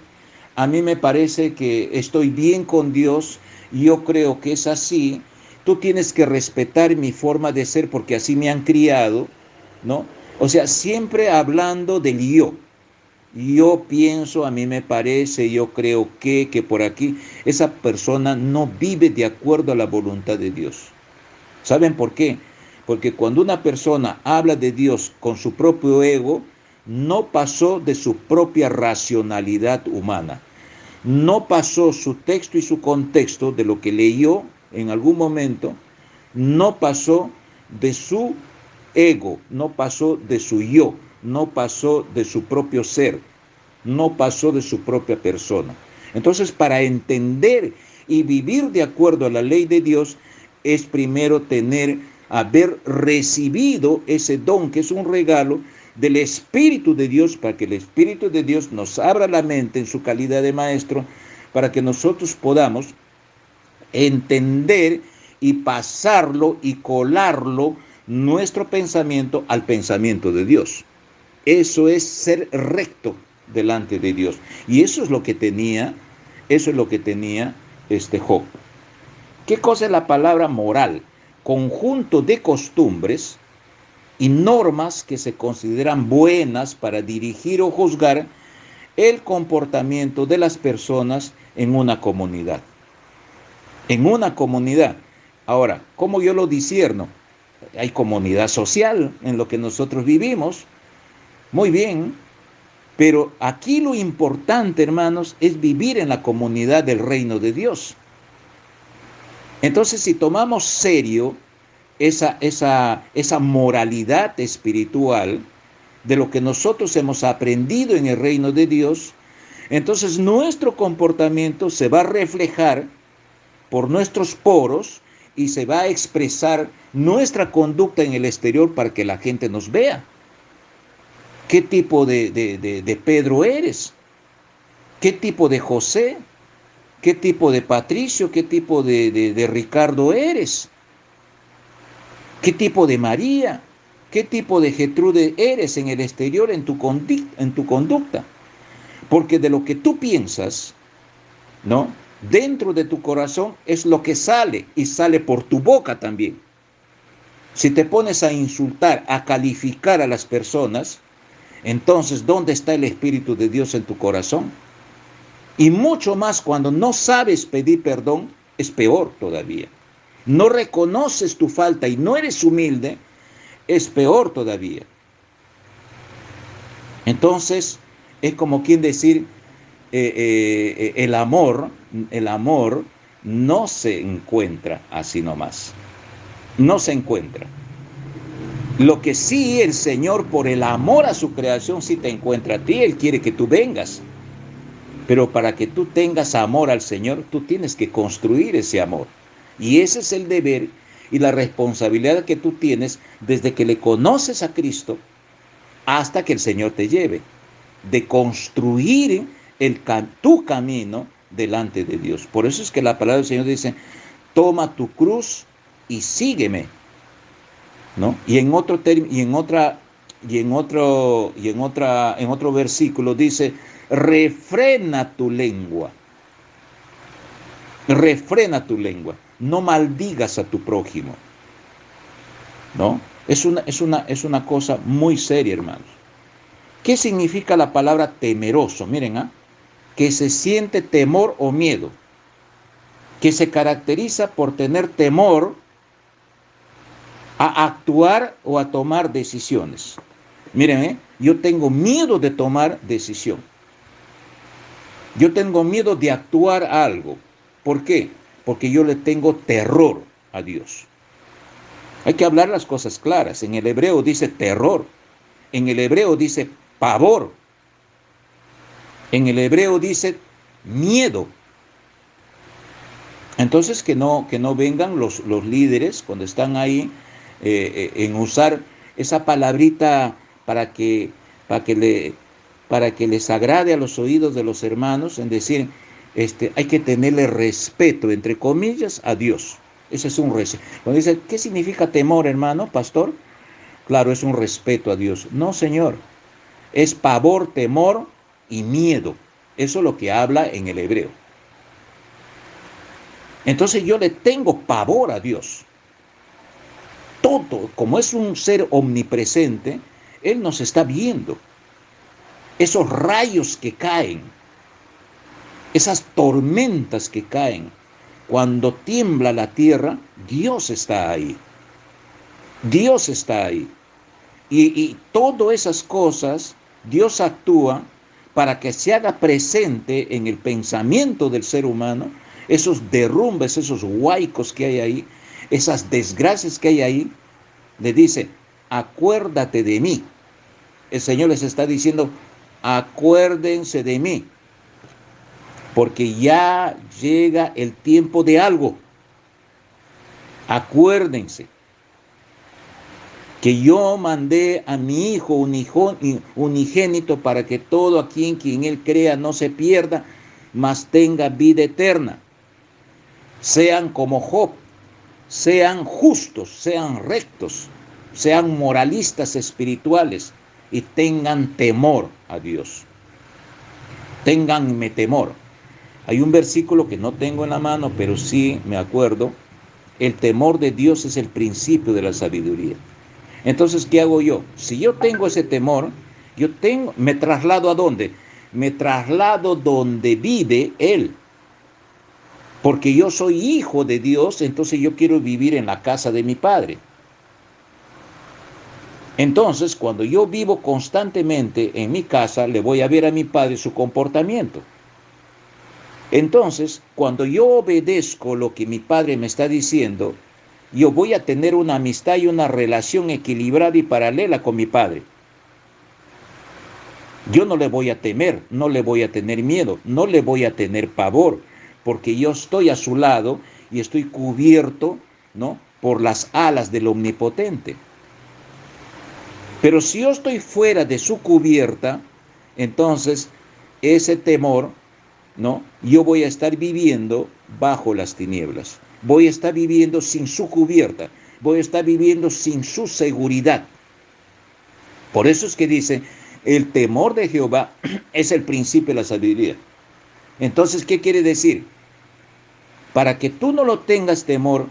a mí me parece que estoy bien con Dios, yo creo que es así, tú tienes que respetar mi forma de ser porque así me han criado, ¿no? O sea, siempre hablando del yo. Yo pienso, a mí me parece, yo creo que por aquí, esa persona no vive de acuerdo a la voluntad de Dios. ¿Saben por qué? Porque cuando una persona habla de Dios con su propio ego, no pasó de su propia racionalidad humana. No pasó su texto y su contexto de lo que leyó en algún momento, no pasó de su ego, no pasó de su yo, no pasó de su propio ser, no pasó de su propia persona. Entonces, para entender y vivir de acuerdo a la ley de Dios, es primero haber recibido ese don que es un regalo del Espíritu de Dios, para que el Espíritu de Dios nos abra la mente en su calidad de maestro, para que nosotros podamos entender y pasarlo y colarlo nuestro pensamiento al pensamiento de Dios. Eso es ser recto delante de Dios. Y eso es lo que tenía Job. ¿Qué cosa es la palabra moral? Conjunto de costumbres y normas que se consideran buenas para dirigir o juzgar el comportamiento de las personas en una comunidad. En una comunidad. Ahora, ¿cómo yo lo discierno? Hay comunidad social en lo que nosotros vivimos. Muy bien, pero aquí lo importante, hermanos, es vivir en la comunidad del reino de Dios. Entonces, si tomamos serio esa moralidad espiritual de lo que nosotros hemos aprendido en el reino de Dios, entonces nuestro comportamiento se va a reflejar por nuestros poros y se va a expresar nuestra conducta en el exterior para que la gente nos vea. ¿Qué tipo de Pedro eres? ¿Qué tipo de José? ¿Qué tipo de Patricio? ¿Qué tipo de Ricardo eres? ¿Qué tipo de María? ¿Qué tipo de Gertrude eres en el exterior, en tu conducta? Porque de lo que tú piensas, ¿no? Dentro de tu corazón es lo que sale y sale por tu boca también. Si te pones a insultar, a calificar a las personas, entonces, ¿dónde está el Espíritu de Dios en tu corazón? Y mucho más cuando no sabes pedir perdón, es peor todavía. No reconoces tu falta y no eres humilde, es peor todavía. Entonces, es como quien decir, el amor no se encuentra así nomás. No se encuentra. Lo que sí el Señor, por el amor a su creación, sí te encuentra a ti. Él quiere que tú vengas. Pero para que tú tengas amor al Señor, tú tienes que construir ese amor. Y ese es el deber y la responsabilidad que tú tienes desde que le conoces a Cristo hasta que el Señor te lleve. De construir tu camino delante de Dios. Por eso es que la palabra del Señor dice, toma tu cruz y sígueme, ¿no? Y en otro versículo dice, refrena tu lengua, no maldigas a tu prójimo, ¿no? Es una cosa muy seria, hermanos. ¿Qué significa la palabra temeroso? Miren, que se siente temor o miedo, que se caracteriza por tener temor a actuar o a tomar decisiones. Miren, yo tengo miedo de tomar decisión. Yo tengo miedo de actuar algo. ¿Por qué? Porque yo le tengo terror a Dios. Hay que hablar las cosas claras. En el hebreo dice terror. En el hebreo dice pavor. En el hebreo dice miedo. Entonces que no vengan los líderes cuando están ahí en usar esa palabrita para que, para que, le, para que les agrade a los oídos de los hermanos, en decir, hay que tenerle respeto, entre comillas, a Dios. Ese es un respeto. Cuando dice, ¿qué significa temor, hermano, pastor? Claro, es un respeto a Dios. No, Señor, es pavor, temor y miedo. Eso es lo que habla en el hebreo. Entonces yo le tengo pavor a Dios. Todo, como es un ser omnipresente, Él nos está viendo. Esos rayos que caen, esas tormentas que caen, cuando tiembla la tierra, Dios está ahí. Dios está ahí. Y todas esas cosas, Dios actúa para que se haga presente en el pensamiento del ser humano, esos derrumbes, esos huaicos que hay ahí, esas desgracias que hay ahí. Le dice, acuérdate de mí. El Señor les está diciendo, acuérdense de mí, porque ya llega el tiempo de algo. Acuérdense que yo mandé a mi Hijo unigénito para que todo aquí en quien Él crea no se pierda, mas tenga vida eterna. Sean como Job, sean justos, sean rectos, sean moralistas espirituales y tengan temor a Dios. Ténganme temor. Hay un versículo que no tengo en la mano, pero sí me acuerdo. El temor de Dios es el principio de la sabiduría. Entonces, ¿qué hago yo? Si yo tengo ese temor, me traslado ¿a dónde? Me traslado donde vive Él. Porque yo soy hijo de Dios, entonces yo quiero vivir en la casa de mi Padre. Entonces, cuando yo vivo constantemente en mi casa, le voy a ver a mi Padre su comportamiento. Entonces, cuando yo obedezco lo que mi Padre me está diciendo, yo voy a tener una amistad y una relación equilibrada y paralela con mi Padre. Yo no le voy a temer, no le voy a tener miedo, no le voy a tener pavor, porque yo estoy a su lado y estoy cubierto, ¿no?, por las alas del Omnipotente. Pero si yo estoy fuera de su cubierta, entonces ese temor, ¿no?, yo voy a estar viviendo bajo las tinieblas. Voy a estar viviendo sin su cubierta. Voy a estar viviendo sin su seguridad. Por eso es que dice, el temor de Jehová es el principio de la sabiduría. Entonces, ¿qué quiere decir? Para que tú no lo tengas temor,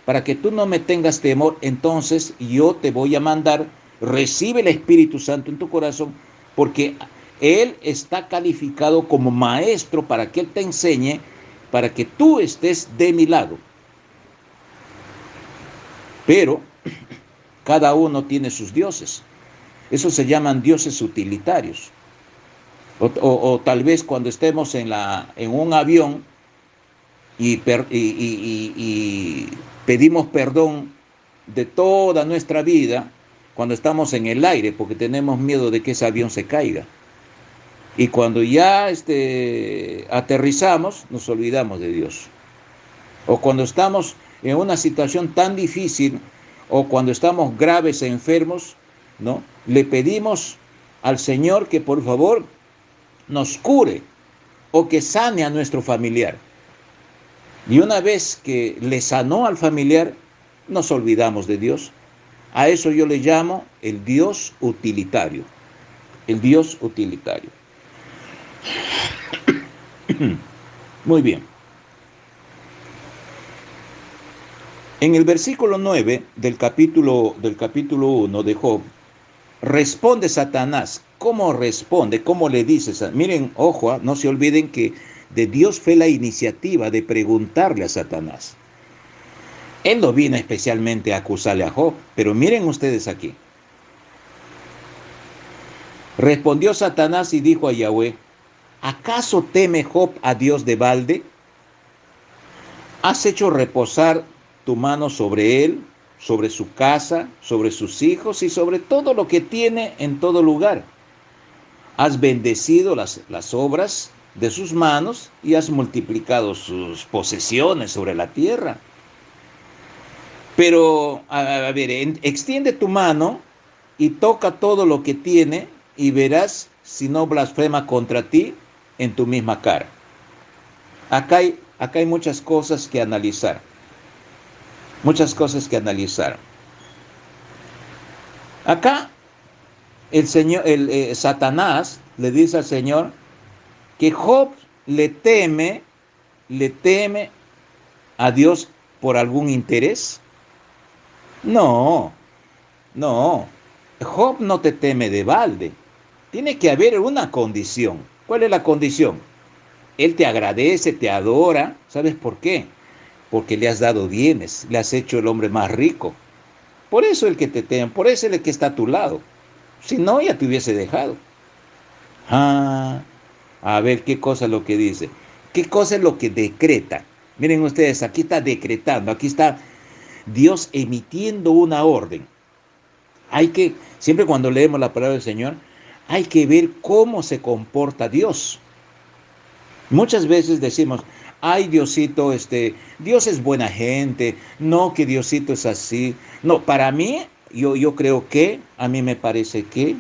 para que tú no me tengas temor, entonces yo te voy a mandar, recibe el Espíritu Santo en tu corazón, porque Él está calificado como maestro para que Él te enseñe, para que tú estés de mi lado. Pero cada uno tiene sus dioses. Eso se llaman dioses utilitarios. O tal vez cuando estemos en un avión y pedimos perdón de toda nuestra vida cuando estamos en el aire, porque tenemos miedo de que ese avión se caiga. Y cuando ya aterrizamos, nos olvidamos de Dios. O cuando estamos en una situación tan difícil, o cuando estamos graves e enfermos, ¿no?, le pedimos al Señor que por favor nos cure o que sane a nuestro familiar. Y una vez que le sanó al familiar, nos olvidamos de Dios. A eso yo le llamo el Dios utilitario. El Dios utilitario. Muy bien. En el versículo 9 del capítulo 1 de Job, responde Satanás. ¿Cómo responde? ¿Cómo le dice? Miren, ojo, no se olviden que de Dios fue la iniciativa de preguntarle a Satanás. Él no vino especialmente a acusarle a Job, pero miren ustedes aquí. Respondió Satanás y dijo a Yahweh, ¿acaso teme Job a Dios de balde? ¿Has hecho reposar tu mano sobre él sobre su casa, sobre sus hijos y sobre todo lo que tiene en todo lugar. Has bendecido las obras de sus manos y has multiplicado sus posesiones sobre la tierra. Pero, a ver, extiende tu mano y toca todo lo que tiene y verás si no blasfema contra ti en tu misma cara. Acá hay muchas cosas que analizar. Muchas cosas que analizar. Acá Satanás le dice al Señor que Job le teme a Dios por algún interés. No, no. Job no te teme de balde. Tiene que haber una condición. ¿Cuál es la condición? Él te agradece, te adora. ¿Sabes por qué? Porque le has dado bienes, le has hecho el hombre más rico. Por eso el que te teme, por eso el que está a tu lado. Si no, ya te hubiese dejado. Ah, a ver qué cosa es lo que dice. ¿Qué cosa es lo que decreta? Miren ustedes, aquí está decretando, aquí está Dios emitiendo una orden. Siempre cuando leemos la palabra del Señor, hay que ver cómo se comporta Dios. Muchas veces decimos, ay Diosito, Dios es buena gente, no que Diosito es así. No, para mí, yo creo que, a mí me parece que,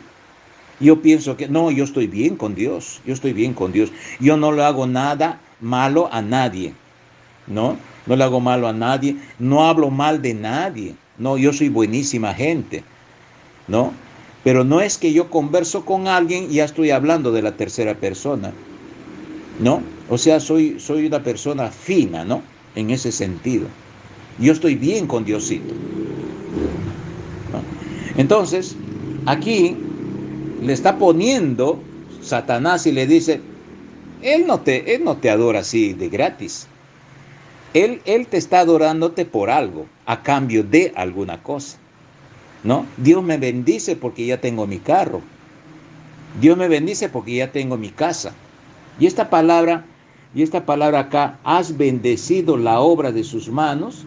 yo pienso que, no, yo estoy bien con Dios, yo estoy bien con Dios. Yo no le hago nada malo a nadie, ¿no? No le hago malo a nadie, no hablo mal de nadie, no, yo soy buenísima gente, ¿no? Pero no es que yo converso con alguien y ya estoy hablando de la tercera persona, ¿no? O sea, soy una persona fina, ¿no? En ese sentido. Yo estoy bien con Diosito, ¿no? Entonces, aquí le está poniendo Satanás y le dice, él no te adora así de gratis. Él te está adorándote por algo, a cambio de alguna cosa, ¿no? Dios me bendice porque ya tengo mi carro. Dios me bendice porque ya tengo mi casa. Y esta palabra acá, has bendecido la obra de sus manos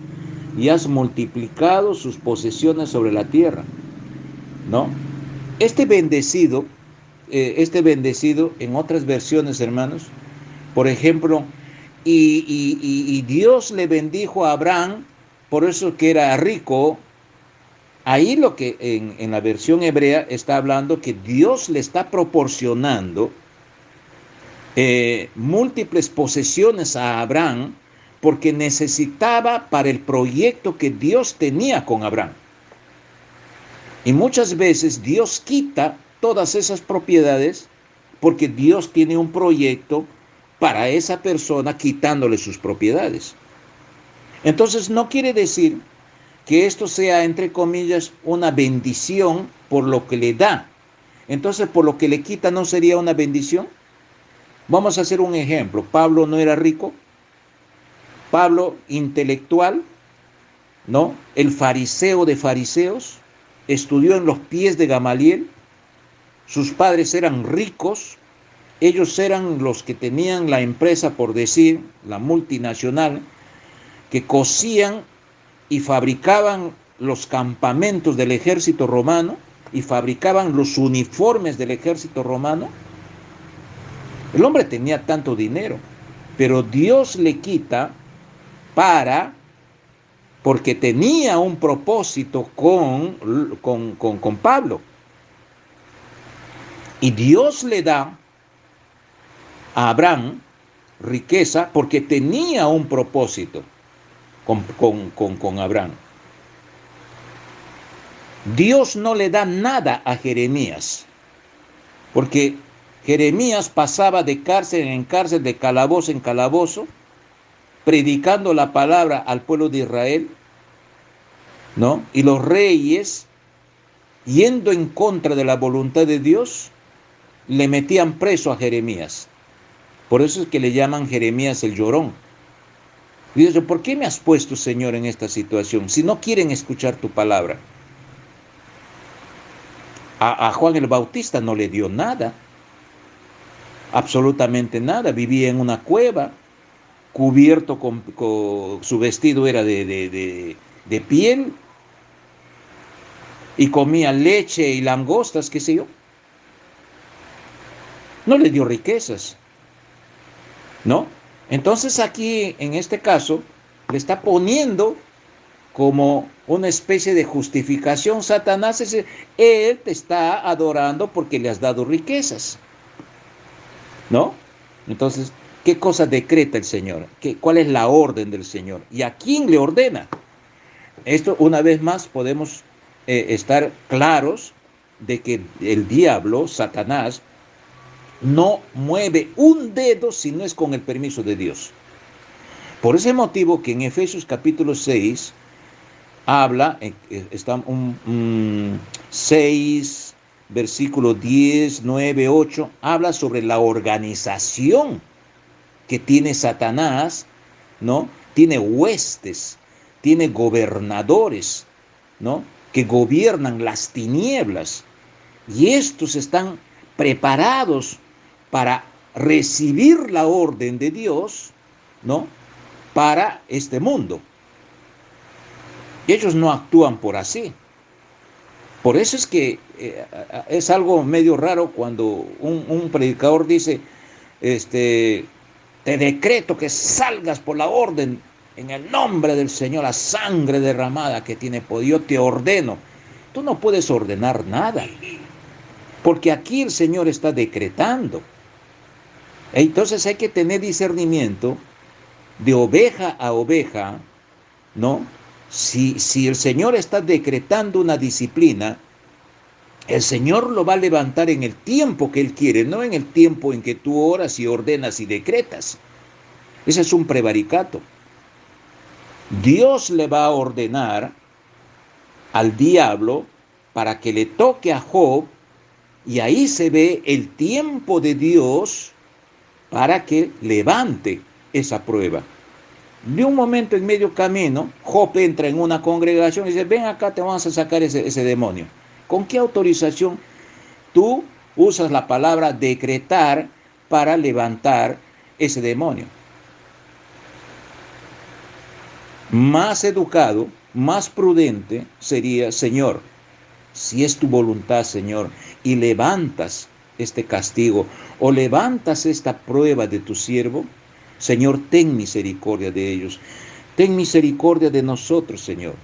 y has multiplicado sus posesiones sobre la tierra, ¿no? Este bendecido en otras versiones, hermanos, por ejemplo, y Dios le bendijo a Abraham, por eso que era rico. Ahí lo que en la versión hebrea está hablando que Dios le está proporcionando múltiples posesiones a Abraham porque necesitaba para el proyecto que Dios tenía con Abraham. Y muchas veces Dios quita todas esas propiedades porque Dios tiene un proyecto para esa persona quitándole sus propiedades. Entonces no quiere decir que esto sea, entre comillas, una bendición por lo que le da. Entonces, por lo que le quita, ¿no sería una bendición? Vamos a hacer un ejemplo. Pablo no era rico. Pablo, intelectual, ¿no? El fariseo de fariseos, estudió en los pies de Gamaliel. Sus padres eran ricos. Ellos eran los que tenían la empresa, por decir, la multinacional, que cosían y fabricaban los campamentos del ejército romano y fabricaban los uniformes del ejército romano. El hombre tenía tanto dinero, pero Dios le quita porque tenía un propósito con Pablo. Y Dios le da a Abraham riqueza porque tenía un propósito con Abraham. Dios no le da nada a Jeremías, porque Jeremías pasaba de cárcel en cárcel, de calabozo en calabozo, predicando la palabra al pueblo de Israel, ¿no? Y los reyes, yendo en contra de la voluntad de Dios, le metían preso a Jeremías. Por eso es que le llaman Jeremías el llorón. Y dice, ¿por qué me has puesto, Señor, en esta situación? Si no quieren escuchar tu palabra. A Juan el Bautista no le dio nada, absolutamente nada. Vivía en una cueva, cubierto con su vestido era de piel, y comía leche y langostas, qué sé yo. No le dio riquezas, ¿no? Entonces aquí, en este caso, le está poniendo como una especie de justificación. Satanás es, él te está adorando porque le has dado riquezas, ¿no? Entonces, ¿qué cosa decreta el Señor? ¿Cuál es la orden del Señor? ¿Y a quién le ordena? Esto, una vez más, podemos estar claros de que el diablo, Satanás, no mueve un dedo si no es con el permiso de Dios. Por ese motivo que en Efesios capítulo 6 habla, está 6, versículo 10, 9, 8, habla sobre la organización que tiene Satanás, ¿no? Tiene huestes, tiene gobernadores, ¿no? Que gobiernan las tinieblas. Y estos están preparados para recibir la orden de Dios, ¿no? Para este mundo. Y ellos no actúan por así. Por eso es que es algo medio raro cuando un predicador dice, te decreto que salgas por la orden en el nombre del Señor, la sangre derramada que tiene poder, yo te ordeno. Tú no puedes ordenar nada, porque aquí el Señor está decretando. Entonces hay que tener discernimiento de oveja a oveja, ¿no? Si el Señor está decretando una disciplina, el Señor lo va a levantar en el tiempo que Él quiere, no en el tiempo en que tú oras y ordenas y decretas. Ese es un prevaricato. Dios le va a ordenar al diablo para que le toque a Job, y ahí se ve el tiempo de Dios para que levante esa prueba. De un momento en medio camino, Job entra en una congregación y dice, ven acá, te vamos a sacar ese demonio. ¿Con qué autorización tú usas la palabra decretar para levantar ese demonio? Más educado, más prudente sería, Señor, si es tu voluntad, Señor, y levantas este castigo o levantas esta prueba de tu siervo, Señor, ten misericordia de ellos. Ten misericordia de nosotros, Señor.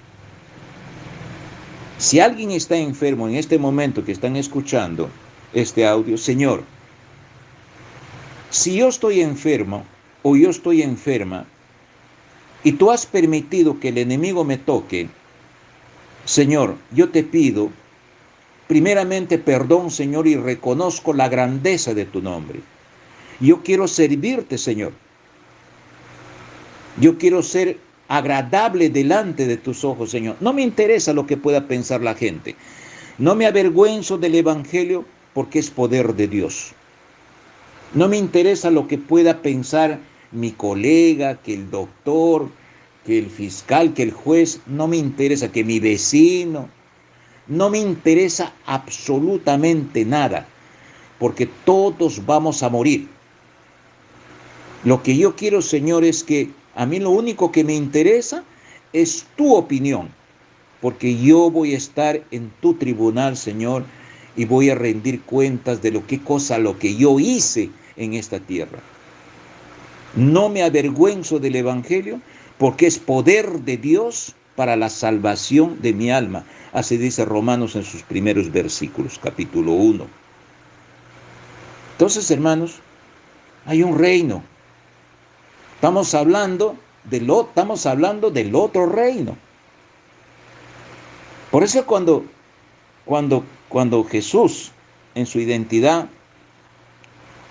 Si alguien está enfermo en este momento que están escuchando este audio, Señor, si yo estoy enfermo o yo estoy enferma y tú has permitido que el enemigo me toque, Señor, yo te pido primeramente perdón, Señor, y reconozco la grandeza de tu nombre. Yo quiero servirte, Señor. Yo quiero ser agradable delante de tus ojos, Señor. No me interesa lo que pueda pensar la gente. No me avergüenzo del Evangelio porque es poder de Dios. No me interesa lo que pueda pensar mi colega, que el doctor, que el fiscal, que el juez. No me interesa que mi vecino. No me interesa absolutamente nada, porque todos vamos a morir. Lo que yo quiero, Señor, es que a mí lo único que me interesa es tu opinión, porque yo voy a estar en tu tribunal, Señor, y voy a rendir cuentas de lo que yo hice en esta tierra. No me avergüenzo del Evangelio, porque es poder de Dios para la salvación de mi alma. Así dice Romanos en sus primeros versículos, capítulo 1. Entonces, hermanos, hay un reino. Estamos hablando del otro reino. Por eso cuando Jesús en su identidad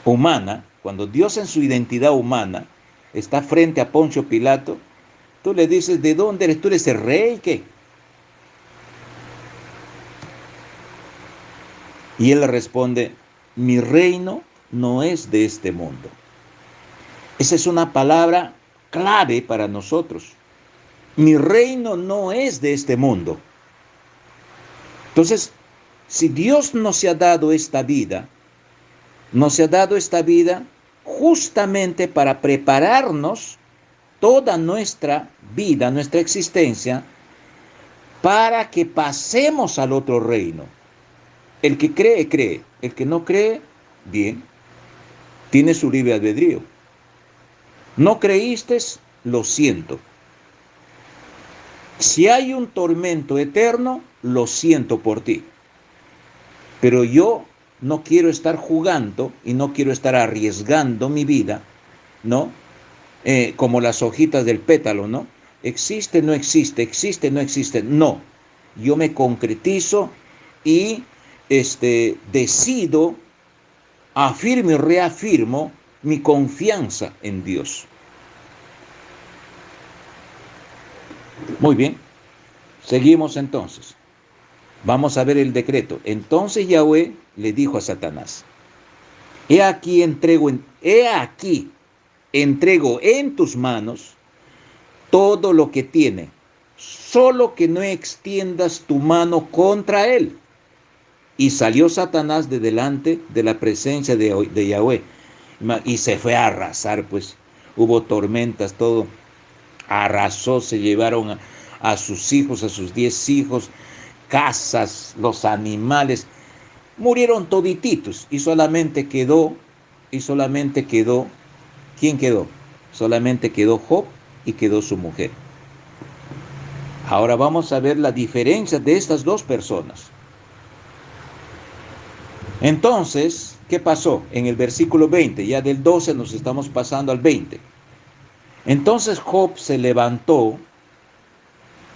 humana, cuando Dios en su identidad humana está frente a Poncio Pilato, tú le dices, ¿de dónde eres? ¿Tú eres el rey? ¿Qué? Y él le responde, mi reino no es de este mundo. Esa es una palabra clave para nosotros. Mi reino no es de este mundo. Entonces, si Dios nos ha dado esta vida justamente para prepararnos toda nuestra vida, nuestra existencia, para que pasemos al otro reino. El que cree, cree. El que no cree, bien, tiene su libre albedrío. No creíste, lo siento. Si hay un tormento eterno, lo siento por ti. Pero yo no quiero estar jugando y no quiero estar arriesgando mi vida, ¿no? Como las hojitas del pétalo, ¿no? Existe, no existe, existe, no existe. No, yo me concretizo y decido, afirmo y reafirmo mi confianza en Dios. Muy bien, seguimos entonces. Vamos a ver el decreto. Entonces Yahweh le dijo a Satanás: He aquí entrego en tus manos todo lo que tiene, solo que no extiendas tu mano contra él. Y salió Satanás de delante de la presencia de Yahweh y se fue a arrasar, pues hubo tormentas, todo arrasó, se llevaron a sus hijos, a sus 10 hijos, casas, los animales, murieron todititos y solamente quedó, ¿quién quedó? Solamente quedó Job y quedó su mujer. Ahora vamos a ver la diferencia de estas dos personas. Entonces, ¿qué pasó? En el versículo 20, ya del 12 nos estamos pasando al 20. Entonces Job se levantó.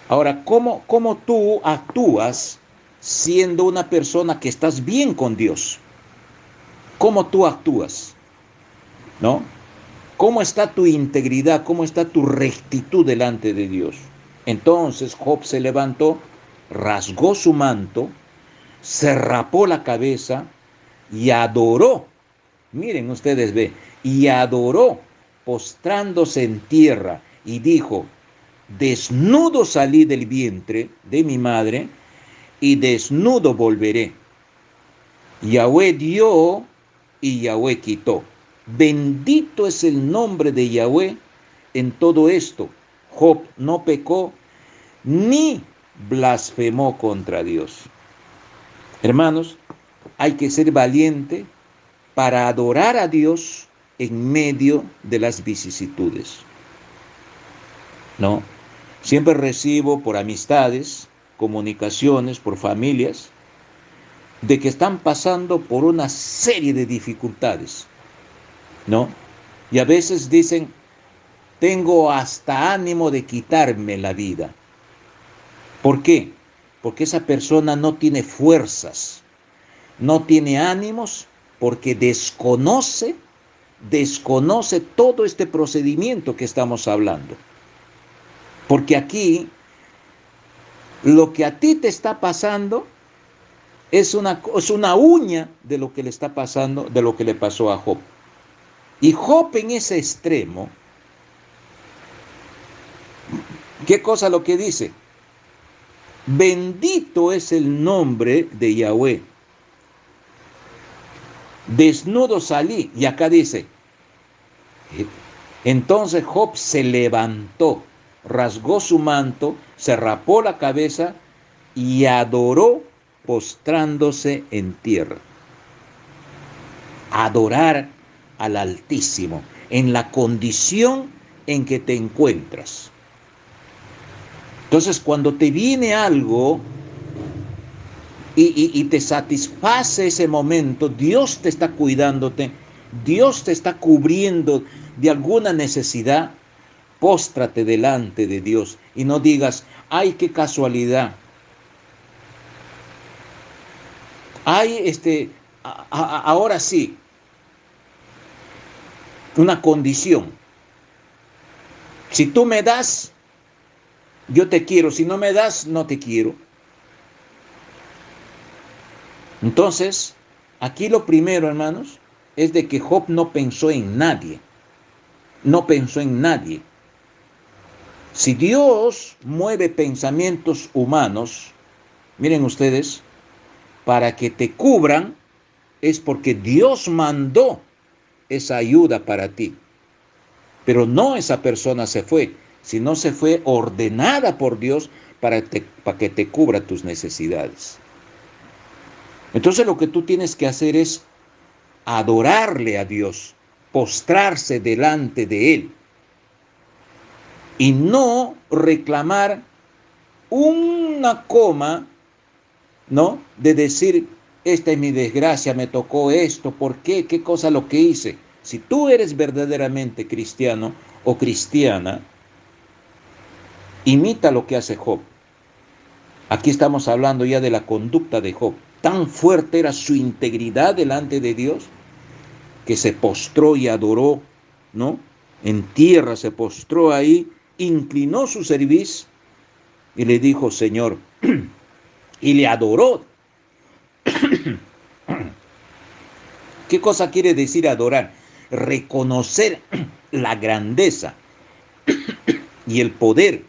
Ahora, ¿cómo tú actúas siendo una persona que estás bien con Dios? ¿Cómo tú actúas? ¿No? ¿Cómo está tu integridad? ¿Cómo está tu rectitud delante de Dios? Entonces Job se levantó, rasgó su manto, se rapó la cabeza y adoró. Miren ustedes, y adoró postrándose en tierra y dijo: Desnudo salí del vientre de mi madre y desnudo volveré. Yahweh dio y Yahweh quitó. Bendito es el nombre de Yahweh en todo esto. Job no pecó ni blasfemó contra Dios. Hermanos, hay que ser valiente para adorar a Dios en medio de las vicisitudes. ¿No? Siempre recibo por amistades, comunicaciones, por familias, de que están pasando por una serie de dificultades, ¿no? Y a veces dicen: tengo hasta ánimo de quitarme la vida. ¿Por qué? Porque esa persona no tiene fuerzas, no tiene ánimos, porque desconoce todo este procedimiento que estamos hablando. Porque aquí, lo que a ti te está pasando es una uña de lo que le está pasando, de lo que le pasó a Job. Y Job en ese extremo, ¿qué cosa lo que dice? Bendito es el nombre de Yahweh. Desnudo salí. Y acá dice: entonces Job se levantó, rasgó su manto, se rapó la cabeza y adoró postrándose en tierra. Adorar al Altísimo en la condición en que te encuentras. Entonces, cuando te viene algo y te satisface ese momento, Dios te está cuidándote, Dios te está cubriendo de alguna necesidad, póstrate delante de Dios y no digas: ay, qué casualidad. Ay, ahora sí, una condición. Si tú me das, yo te quiero. Si no me das, no te quiero. Entonces, aquí lo primero, hermanos, es de que Job no pensó en nadie. No pensó en nadie. Si Dios mueve pensamientos humanos, miren ustedes, para que te cubran, es porque Dios mandó esa ayuda para ti. Pero no esa persona se fue, sino se fue ordenada por Dios para que te cubra tus necesidades. Entonces lo que tú tienes que hacer es adorarle a Dios, postrarse delante de Él y no reclamar una coma, ¿no? De decir, esta es mi desgracia, me tocó esto, ¿por qué? ¿Qué cosa lo que hice? Si tú eres verdaderamente cristiano o cristiana, imita lo que hace Job. Aquí estamos hablando ya de la conducta de Job. Tan fuerte era su integridad delante de Dios que se postró y adoró, ¿no? En tierra se postró ahí, inclinó su cerviz y le dijo, Señor, y le adoró. ¿Qué cosa quiere decir adorar? Reconocer la grandeza y el poder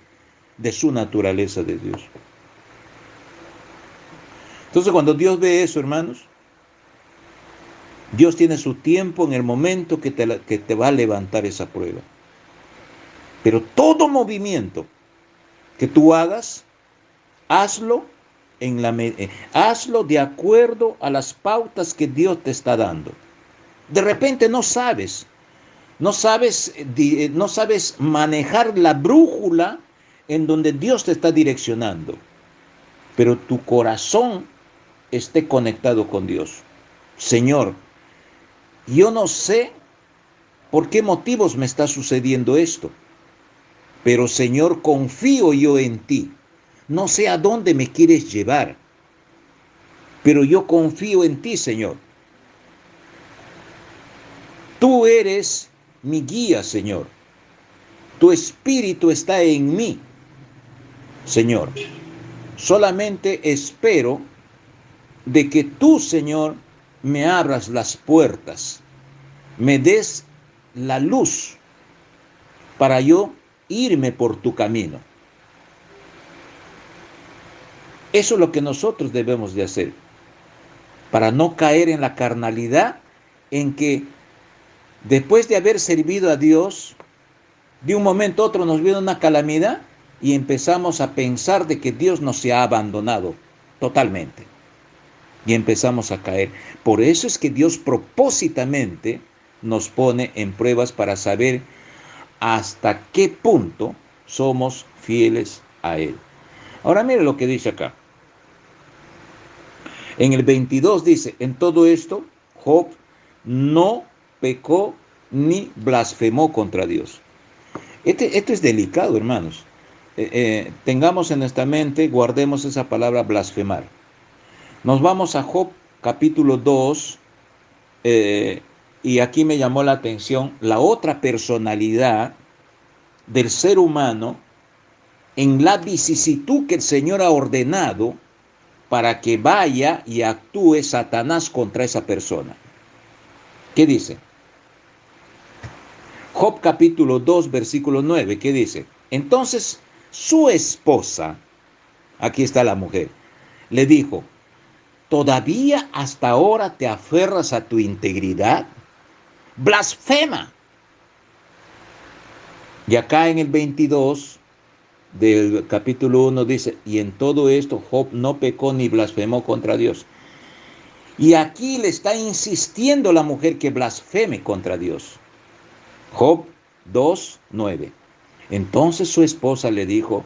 de su naturaleza de Dios. Entonces, cuando Dios ve eso, hermanos, Dios tiene su tiempo en el momento que te va a levantar esa prueba. Pero todo movimiento que tú hagas, hazlo hazlo de acuerdo a las pautas que Dios te está dando. De repente no sabes manejar la brújula en donde Dios te está direccionando, pero tu corazón esté conectado con Dios. Señor, yo no sé por qué motivos me está sucediendo esto, pero Señor, confío yo en ti. No sé a dónde me quieres llevar, pero yo confío en ti, Señor. Tú eres mi guía, Señor. Tu espíritu está en mí, Señor. Solamente espero de que tú, Señor, me abras las puertas, me des la luz para yo irme por tu camino. Eso es lo que nosotros debemos de hacer, para no caer en la carnalidad en que después de haber servido a Dios, de un momento a otro nos viene una calamidad y empezamos a pensar de que Dios nos ha abandonado totalmente. Y empezamos a caer. Por eso es que Dios propósitamente nos pone en pruebas para saber hasta qué punto somos fieles a Él. Ahora mire lo que dice acá. En el 22 dice, en todo esto, Job no pecó ni blasfemó contra Dios. Esto es delicado, hermanos. Tengamos en nuestra mente, guardemos esa palabra blasfemar. Nos vamos a Job capítulo 2, y aquí me llamó la atención la otra personalidad del ser humano en la vicisitud que el Señor ha ordenado para que vaya y actúe Satanás contra esa persona. ¿Qué dice? Job capítulo 2, versículo 9, ¿qué dice? Entonces su esposa, aquí está la mujer, le dijo, ¿todavía hasta ahora te aferras a tu integridad? Blasfema. Y acá en el 22 del capítulo 1 dice, y en todo esto Job no pecó ni blasfemó contra Dios. Y aquí le está insistiendo la mujer que blasfeme contra Dios. Job 2, 9. Entonces su esposa le dijo,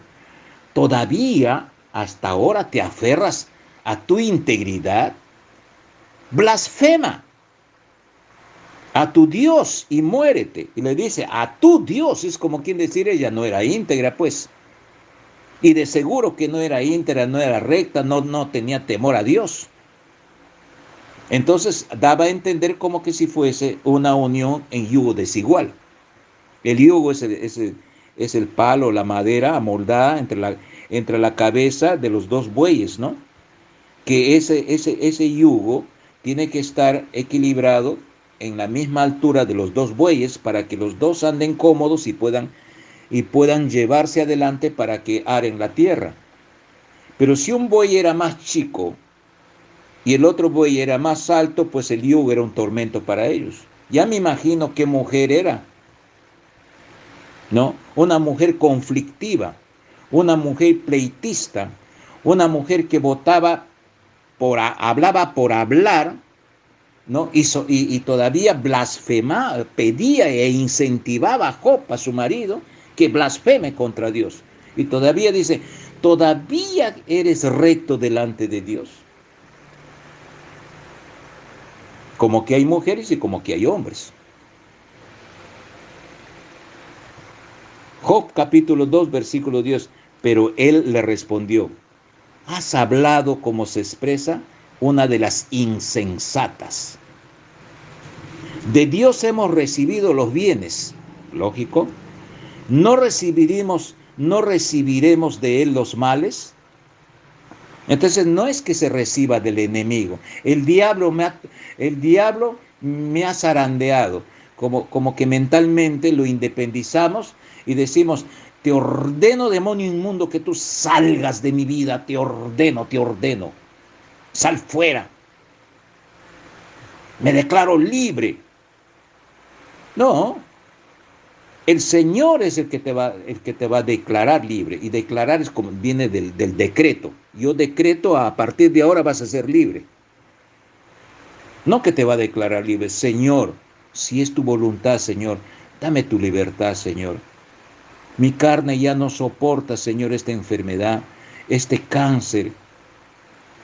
¿todavía hasta ahora te aferras a tu integridad? Blasfema a tu Dios y muérete. Y le dice, a tu Dios. Es como quien decir, ella no era íntegra, pues. Y de seguro que no era íntegra, no era recta, no tenía temor a Dios. Entonces daba a entender como que si fuese una unión en yugo desigual. El yugo es el palo, la madera amoldada entre la cabeza de los dos bueyes, ¿no? Que ese yugo tiene que estar equilibrado en la misma altura de los dos bueyes para que los dos anden cómodos y puedan llevarse adelante para que aren la tierra. Pero si un buey era más chico y el otro buey era más alto, pues el yugo era un tormento para ellos. Ya me imagino qué mujer era. ¿no? Una mujer conflictiva, una mujer pleitista, una mujer que hablaba por hablar, ¿no? Y todavía blasfemaba, pedía e incentivaba a Job, a su marido, que blasfeme contra Dios. Y todavía dice, todavía eres recto delante de Dios. Como que hay mujeres y como que hay hombres. Job capítulo 2, versículo 10. Pero él le respondió, has hablado como se expresa una de las insensatas. De Dios hemos recibido los bienes, lógico. ¿No recibiremos de él los males? Entonces no es que se reciba del enemigo. El diablo me ha zarandeado, como que mentalmente lo independizamos y decimos, te ordeno, demonio inmundo, que tú salgas de mi vida, te ordeno, sal fuera, me declaro libre. No, el Señor es el que te va a declarar libre, y declarar es como viene del decreto. Yo decreto, a partir de ahora vas a ser libre. No que te va a declarar libre, Señor, si es tu voluntad, Señor, dame tu libertad, Señor. Mi carne ya no soporta, Señor, esta enfermedad, este cáncer.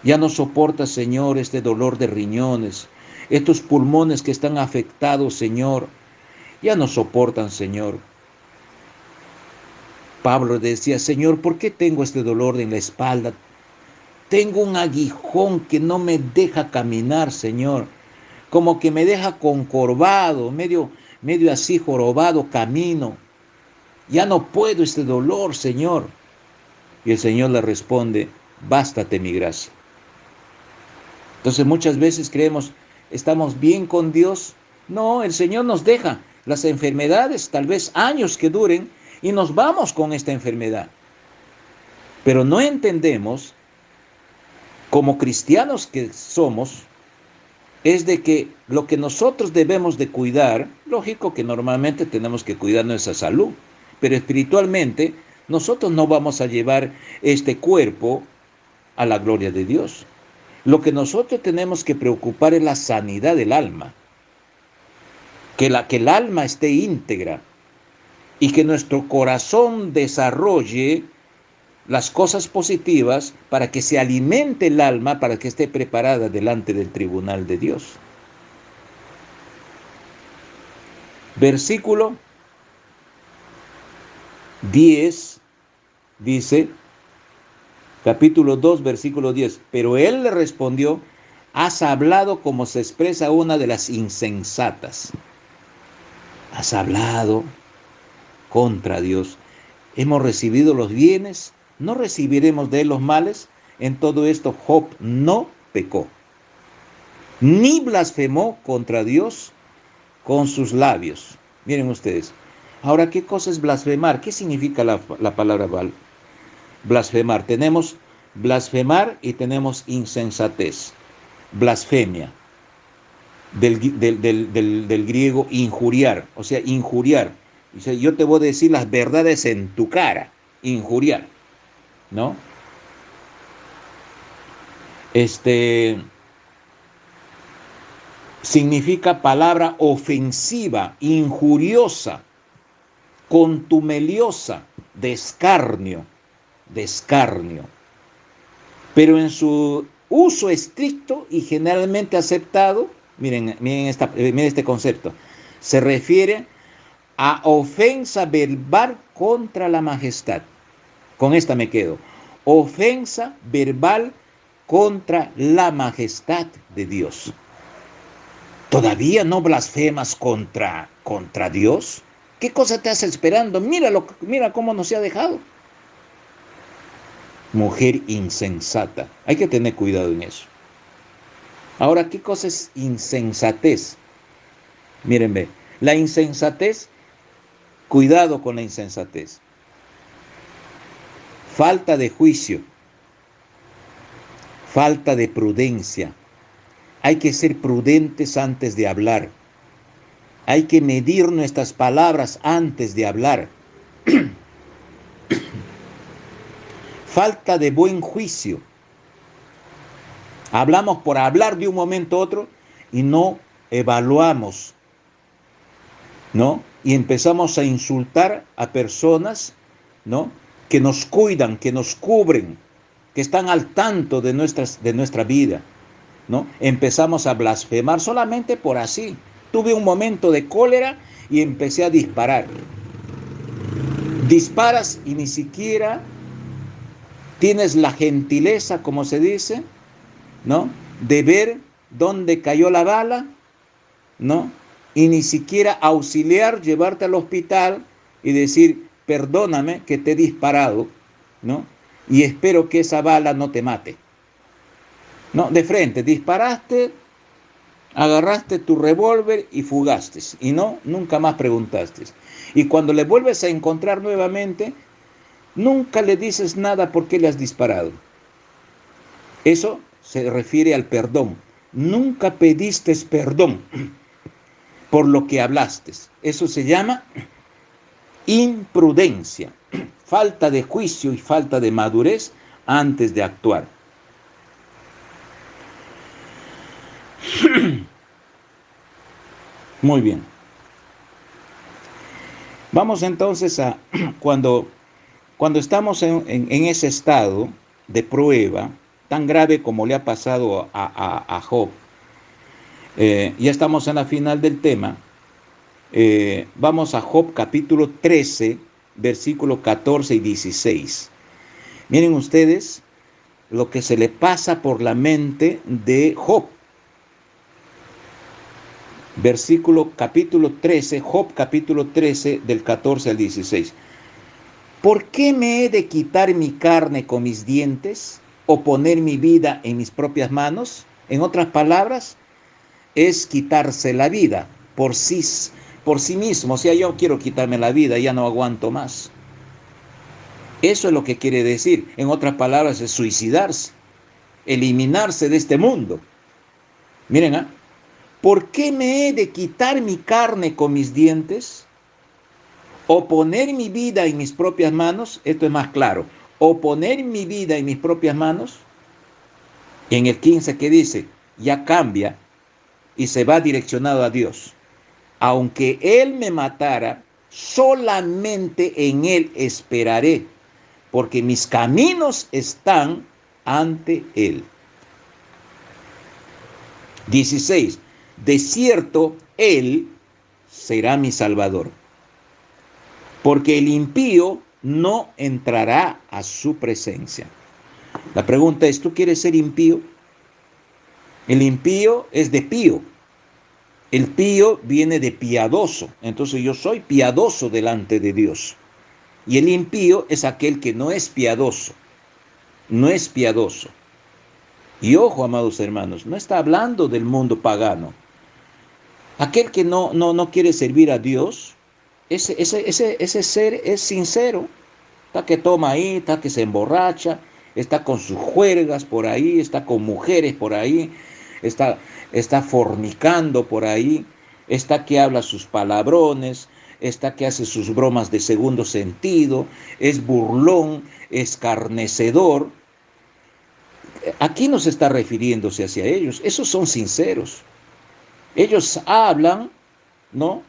Ya no soporta, Señor, este dolor de riñones, estos pulmones que están afectados, Señor. Ya no soportan, Señor. Pablo decía, Señor, ¿por qué tengo este dolor en la espalda? Tengo un aguijón que no me deja caminar, Señor. Como que me deja concorvado, medio así jorobado camino. Ya no puedo este dolor, Señor. Y el Señor le responde, bástate mi gracia. Entonces muchas veces creemos, estamos bien con Dios. No, el Señor nos deja las enfermedades, tal vez años que duren, y nos vamos con esta enfermedad. Pero no entendemos, como cristianos que somos, es de que lo que nosotros debemos de cuidar, lógico que normalmente tenemos que cuidar nuestra salud, pero espiritualmente nosotros no vamos a llevar este cuerpo a la gloria de Dios. Lo que nosotros tenemos que preocupar es la sanidad del alma, que el alma esté íntegra y que nuestro corazón desarrolle las cosas positivas para que se alimente el alma, para que esté preparada delante del tribunal de Dios. Versículo 10 dice, capítulo 2, versículo 10, pero él le respondió, has hablado como se expresa una de las insensatas. Has hablado contra Dios. Hemos recibido los bienes, no recibiremos de él los males. En todo esto Job no pecó, ni blasfemó contra Dios con sus labios. Miren ustedes. Ahora, ¿qué cosa es blasfemar? ¿Qué significa la palabra blasfemar? Tenemos blasfemar y tenemos insensatez. Blasfemia, del griego injuriar, o sea, injuriar. Dice, yo te voy a decir las verdades en tu cara, injuriar, ¿no? Significa palabra ofensiva, injuriosa, contumeliosa, de escarnio. Pero en su uso estricto y generalmente aceptado, miren este concepto, se refiere a ofensa verbal contra la majestad. Con esta me quedo. Ofensa verbal contra la majestad de Dios. ¿Todavía no blasfemas contra Dios? ¿Qué cosa te hace esperando? Mira cómo nos ha dejado. Mujer insensata. Hay que tener cuidado en eso. Ahora, ¿qué cosa es insensatez? Mírenme, la insensatez, cuidado con la insensatez. Falta de juicio, falta de prudencia. Hay que ser prudentes antes de hablar. Hay que medir nuestras palabras antes de hablar. falta de buen juicio. Hablamos por hablar de un momento a otro y no evaluamos, ¿no? Y empezamos a insultar a personas, ¿no? Que nos cuidan, que nos cubren, que están al tanto de nuestra vida, ¿no? Empezamos a blasfemar solamente por así. Tuve un momento de cólera y empecé a disparar. Disparas y ni siquiera tienes la gentileza, como se dice, ¿no? De ver dónde cayó la bala, ¿no? Y ni siquiera auxiliar, llevarte al hospital y decir, perdóname que te he disparado, ¿no? Y espero que esa bala no te mate. No, de frente, disparaste, agarraste tu revólver y fugaste. Y no, nunca más preguntaste. Y cuando le vuelves a encontrar nuevamente, nunca le dices nada por qué le has disparado. Eso se refiere al perdón. Nunca pediste perdón por lo que hablaste. Eso se llama imprudencia, falta de juicio y falta de madurez antes de actuar. Muy bien. Vamos entonces a cuando estamos en ese estado de prueba tan grave como le ha pasado a Job. Ya estamos en la final del tema. Vamos a Job capítulo 13, versículos 14 y 16. Miren ustedes lo que se le pasa por la mente de Job. Capítulo 13, Job capítulo 13, del 14 al 16. ¿Por qué me he de quitar mi carne con mis dientes o poner mi vida en mis propias manos? En otras palabras, es quitarse la vida por sí mismo. O sea, yo quiero quitarme la vida, ya no aguanto más. Eso es lo que quiere decir. En otras palabras, es suicidarse, eliminarse de este mundo. Miren, ¿por qué me he de quitar mi carne con mis dientes o poner mi vida en mis propias manos? Esto es más claro. O poner mi vida en mis propias manos. En el 15 que dice, ya cambia y se va direccionado a Dios. Aunque Él me matara, solamente en Él esperaré, porque mis caminos están ante Él. 16. De cierto, Él será mi Salvador, porque el impío no entrará a su presencia. La pregunta es, ¿tú quieres ser impío? El impío es de pío. El pío viene de piadoso. Entonces yo soy piadoso delante de Dios. Y el impío es aquel que no es piadoso. No es piadoso. Y ojo, amados hermanos, no está hablando del mundo pagano. Aquel que no quiere servir a Dios, ese ser es sincero. Está que toma ahí, está que se emborracha, está con sus juergas por ahí, está con mujeres por ahí, está fornicando por ahí, está que habla sus palabrones, está que hace sus bromas de segundo sentido, es burlón, escarnecedor. Aquí no se está refiriéndose hacia ellos, esos son sinceros. Ellos hablan, ¿no?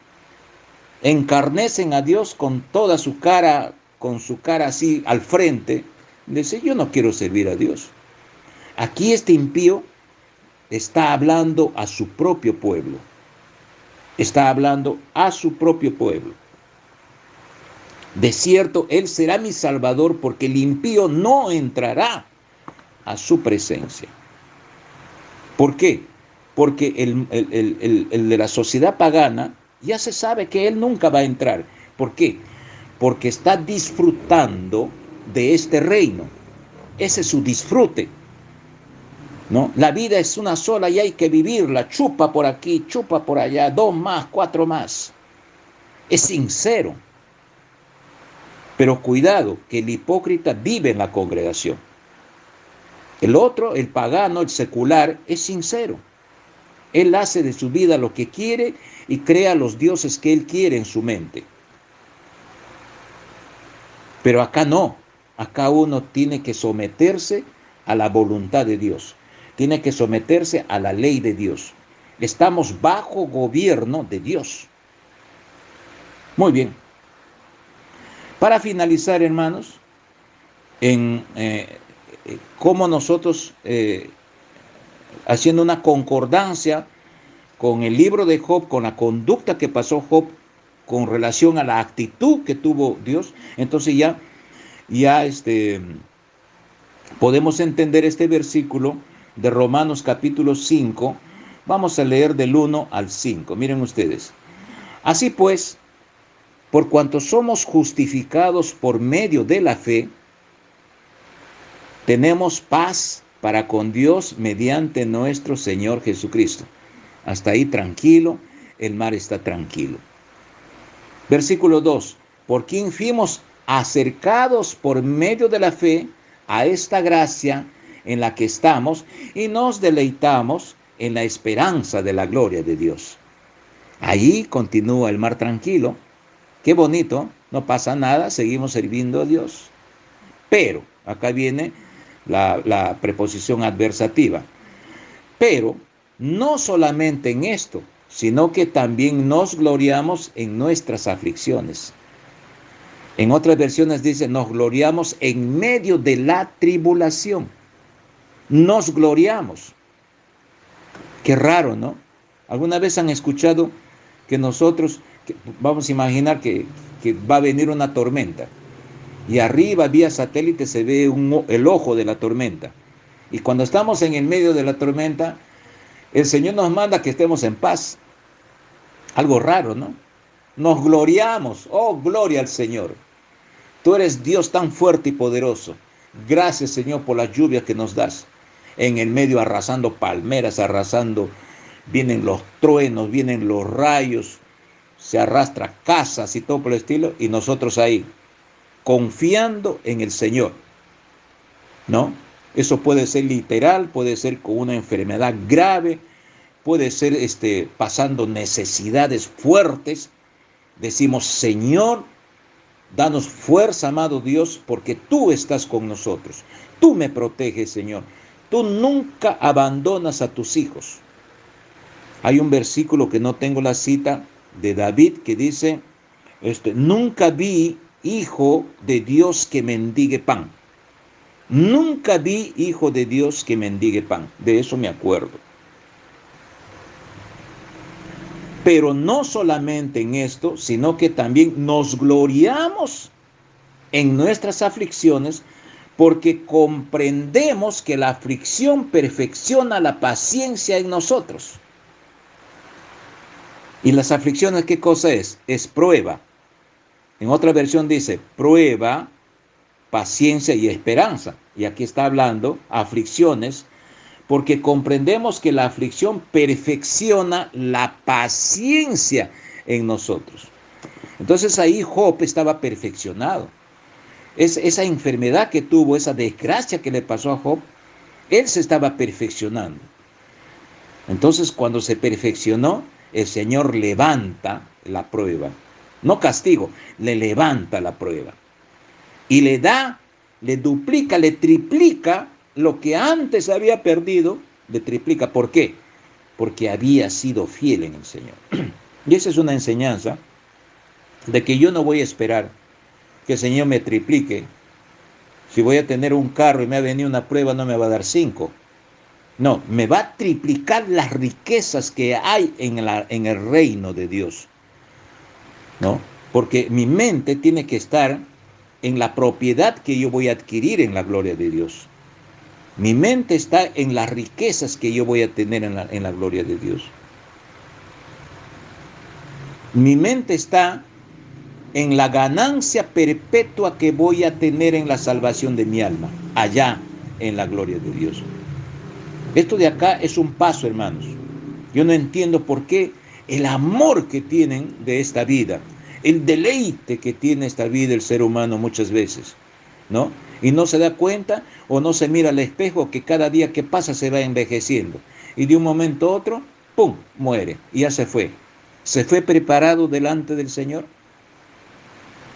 Encarnecen a Dios con toda su cara, con su cara así al frente. Dice, yo no quiero servir a Dios. Aquí este impío está hablando a su propio pueblo. Está hablando a su propio pueblo. De cierto, Él será mi Salvador, porque el impío no entrará a su presencia. ¿Por qué? Porque el de la sociedad pagana ya se sabe que él nunca va a entrar. ¿Por qué? Porque está disfrutando de este reino. Ese es su disfrute, ¿no? La vida es una sola y hay que vivirla. Chupa por aquí, chupa por allá, 2 más, 4 más. Es sincero. Pero cuidado, que el hipócrita vive en la congregación. El otro, el pagano, el secular, es sincero. Él hace de su vida lo que quiere y crea los dioses que él quiere en su mente. Pero acá no. Acá uno tiene que someterse a la voluntad de Dios, tiene que someterse a la ley de Dios. Estamos bajo gobierno de Dios. Muy bien. Para finalizar, hermanos, en cómo nosotros, haciendo una concordancia con el libro de Job, con la conducta que pasó Job con relación a la actitud que tuvo Dios, entonces ya podemos entender este versículo de Romanos capítulo 5. Vamos a leer del 1 al 5. Miren ustedes. Así pues, por cuanto somos justificados por medio de la fe, tenemos paz para con Dios mediante nuestro Señor Jesucristo. Hasta ahí tranquilo, el mar está tranquilo. Versículo 2. Por quien fuimos acercados por medio de la fe a esta gracia en la que estamos y nos deleitamos en la esperanza de la gloria de Dios. Allí continúa el mar tranquilo. Qué bonito, no pasa nada, seguimos sirviendo a Dios. Pero, acá viene la preposición adversativa. Pero, no solamente en esto, sino que también nos gloriamos en nuestras aflicciones. En otras versiones dice, nos gloriamos en medio de la tribulación. Nos gloriamos. Qué raro, ¿no? ¿Alguna vez han escuchado que nosotros, vamos a imaginar que va a venir una tormenta y arriba vía satélite se ve el ojo de la tormenta? Y cuando estamos en el medio de la tormenta, el Señor nos manda que estemos en paz. Algo raro, ¿no? Nos gloriamos. Oh, gloria al Señor. Tú eres Dios tan fuerte y poderoso. Gracias, Señor, por las lluvias que nos das. En el medio arrasando palmeras, vienen los truenos, vienen los rayos, se arrastra casas y todo por el estilo, y nosotros ahí, confiando en el Señor, ¿no? Eso puede ser literal, puede ser con una enfermedad grave, puede ser pasando necesidades fuertes. Decimos, Señor, danos fuerza, amado Dios, porque tú estás con nosotros. Tú me proteges, Señor. Tú nunca abandonas a tus hijos. Hay un versículo que no tengo la cita de David que dice, nunca vi hijo de Dios que mendigue pan. Nunca vi hijo de Dios que mendigue pan. De eso me acuerdo. Pero no solamente en esto, sino que también nos gloriamos en nuestras aflicciones, porque comprendemos que la aflicción perfecciona la paciencia en nosotros. ¿Y las aflicciones qué cosa es? Es prueba. En otra versión dice prueba, paciencia y esperanza. Y aquí está hablando aflicciones, porque comprendemos que la aflicción perfecciona la paciencia en nosotros. Entonces ahí Job estaba perfeccionado. Esa enfermedad que tuvo, esa desgracia que le pasó a Job, él se estaba perfeccionando. Entonces cuando se perfeccionó, el Señor levanta la prueba. No castigo, le levanta la prueba. Y le da, le duplica, le triplica lo que antes había perdido, le triplica. ¿Por qué? Porque había sido fiel en el Señor. Y esa es una enseñanza de que yo no voy a esperar que el Señor me triplique. Si voy a tener un carro y me ha venido una prueba, no me va a dar 5. No, me va a triplicar las riquezas que hay en el reino de Dios, ¿no? Porque mi mente tiene que estar en la propiedad que yo voy a adquirir en la gloria de Dios. Mi mente está en las riquezas que yo voy a tener en la gloria de Dios. Mi mente está en la ganancia perpetua que voy a tener en la salvación de mi alma, allá en la gloria de Dios. Esto de acá es un paso, hermanos. Yo no entiendo por qué el amor que tienen de esta vida, el deleite que tiene esta vida el ser humano muchas veces, ¿no? Y no se da cuenta o no se mira al espejo que cada día que pasa se va envejeciendo. Y de un momento a otro, ¡pum!, muere y ya se fue. ¿Se fue preparado delante del Señor?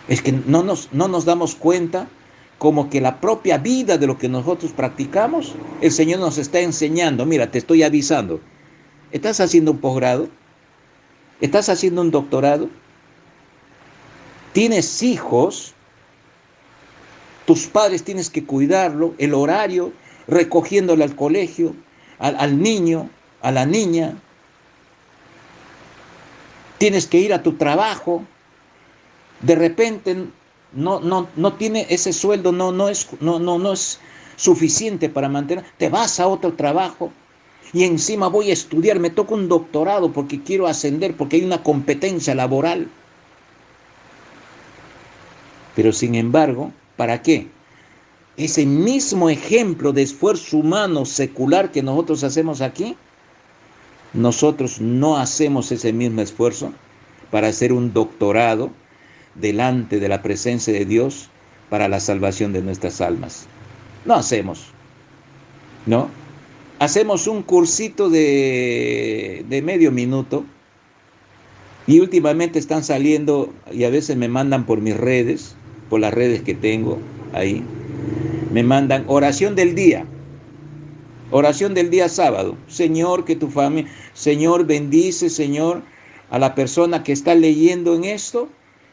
Es que no nos damos cuenta como que la propia vida de lo que nosotros practicamos, el Señor nos está enseñando. Mira, te estoy avisando. ¿Estás haciendo un posgrado? ¿Estás haciendo un doctorado? ¿Tienes hijos? Tus padres tienes que cuidarlo, el horario, recogiéndole al colegio, al niño, a la niña. Tienes que ir a tu trabajo. De repente no tiene ese sueldo, no es suficiente para mantener. Te vas a otro trabajo y encima voy a estudiar, me toca un doctorado porque quiero ascender, porque hay una competencia laboral. Pero sin embargo, ¿para qué? Ese mismo ejemplo de esfuerzo humano secular que nosotros hacemos aquí, nosotros no hacemos ese mismo esfuerzo para hacer un doctorado delante de la presencia de Dios para la salvación de nuestras almas. No hacemos, ¿no? Hacemos un cursito de medio minuto y últimamente están saliendo y a veces me mandan por mis redes, por las redes que tengo ahí, me mandan oración del día sábado. Señor, que tu familia, Señor, bendice, Señor, a la persona que está leyendo en esto,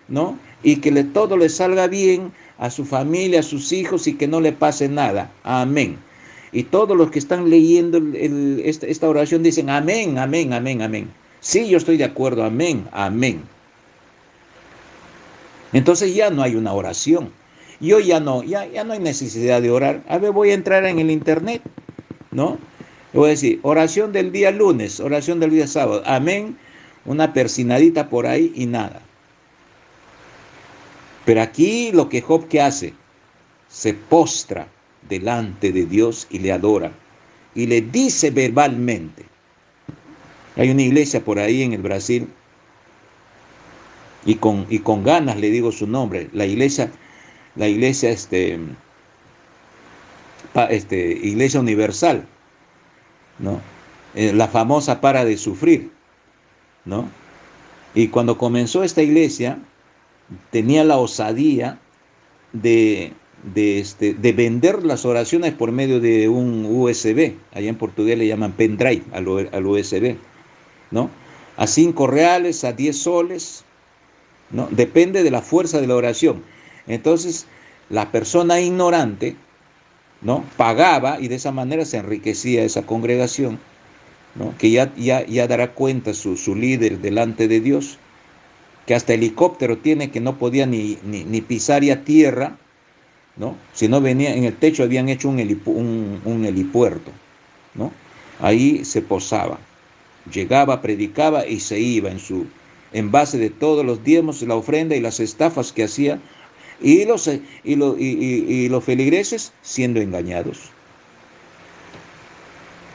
¿no? Y que todo le salga bien a su familia, a sus hijos y que no le pase nada. Amén. Y todos los que están leyendo esta oración dicen amén, amén, amén, amén. Sí, yo estoy de acuerdo, amén, amén. Entonces ya no hay una oración. Yo ya no hay necesidad de orar. A ver, voy a entrar en el internet, ¿no? Le voy a decir, oración del día lunes, oración del día sábado, amén, una persinadita por ahí y nada. Pero aquí lo que Job que hace, se postra delante de Dios y le adora y le dice verbalmente. Hay una iglesia por ahí en el Brasil y con ganas le digo su nombre, la iglesia Iglesia Universal, ¿no? La famosa Para de Sufrir, ¿no? Y cuando comenzó esta iglesia tenía la osadía de vender las oraciones por medio de un USB. Allá en portugués le llaman pendrive al USB, ¿no? A 5 reales, a 10 soles, ¿no? Depende de la fuerza de la oración. Entonces, la persona ignorante, ¿no? Pagaba y de esa manera se enriquecía esa congregación, ¿no? Que ya dará cuenta su líder delante de Dios, que hasta helicóptero tiene, que no podía ni pisar ya tierra, ¿no? Si no venía en el techo, habían hecho un helipuerto, ¿no? Ahí se posaba, llegaba, predicaba y se iba en base de todos los diezmos, la ofrenda y las estafas que hacía, y los feligreses siendo engañados.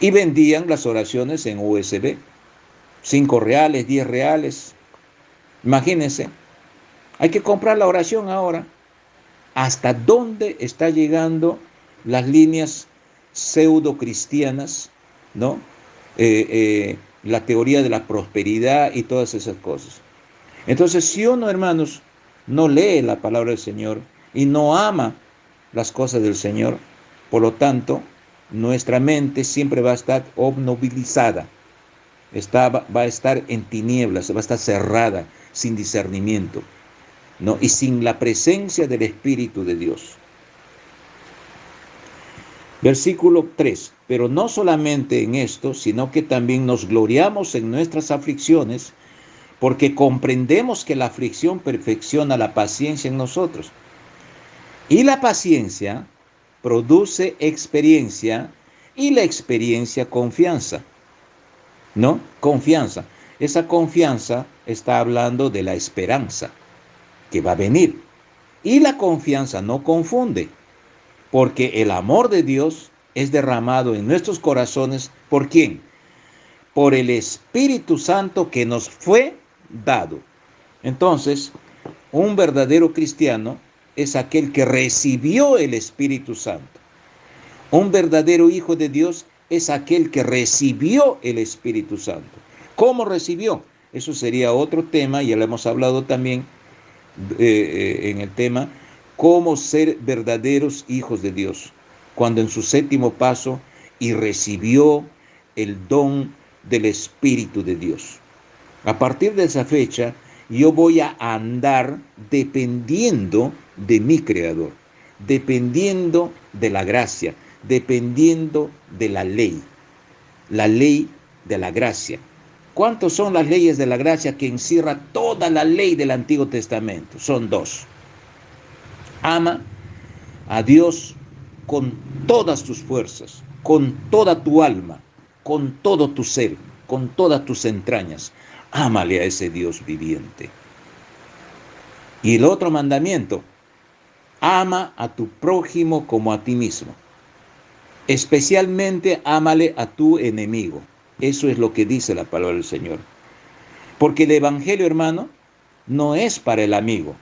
Y vendían las oraciones en USB, 5 reales, 10 reales. Imagínense, hay que comprar la oración ahora. ¿Hasta dónde está llegando las líneas pseudo cristianas, ¿no? La teoría de la prosperidad y todas esas cosas. Entonces, si uno, hermanos, no lee la palabra del Señor y no ama las cosas del Señor, por lo tanto, nuestra mente siempre va a estar obnubilizada, va a estar en tinieblas, va a estar cerrada, sin discernimiento, ¿no? Y sin la presencia del Espíritu de Dios. Versículo 3. Pero no solamente en esto, sino que también nos gloriamos en nuestras aflicciones, porque comprendemos que la aflicción perfecciona la paciencia en nosotros. Y la paciencia produce experiencia, y la experiencia confianza, ¿no? Confianza. Esa confianza está hablando de la esperanza que va a venir. Y la confianza no confunde, porque el amor de Dios es derramado en nuestros corazones. ¿Por quién? Por el Espíritu Santo que nos fue dado. Entonces, un verdadero cristiano es aquel que recibió el Espíritu Santo. Un verdadero hijo de Dios es aquel que recibió el Espíritu Santo. ¿Cómo recibió? Eso sería otro tema, ya lo hemos hablado también en el tema cómo ser verdaderos hijos de Dios, cuando en su séptimo paso y recibió el don del Espíritu de Dios. A partir de esa fecha, yo voy a andar dependiendo de mi Creador, dependiendo de la gracia, dependiendo de la ley de la gracia. ¿Cuántas son las leyes de la gracia que encierra toda la ley del Antiguo Testamento? Son 2. Ama a Dios con todas tus fuerzas, con toda tu alma, con todo tu ser, con todas tus entrañas. Ámale a ese Dios viviente. Y el otro mandamiento, ama a tu prójimo como a ti mismo. Especialmente ámale a tu enemigo. Eso es lo que dice la palabra del Señor. Porque el evangelio, hermano, no es para el amigo.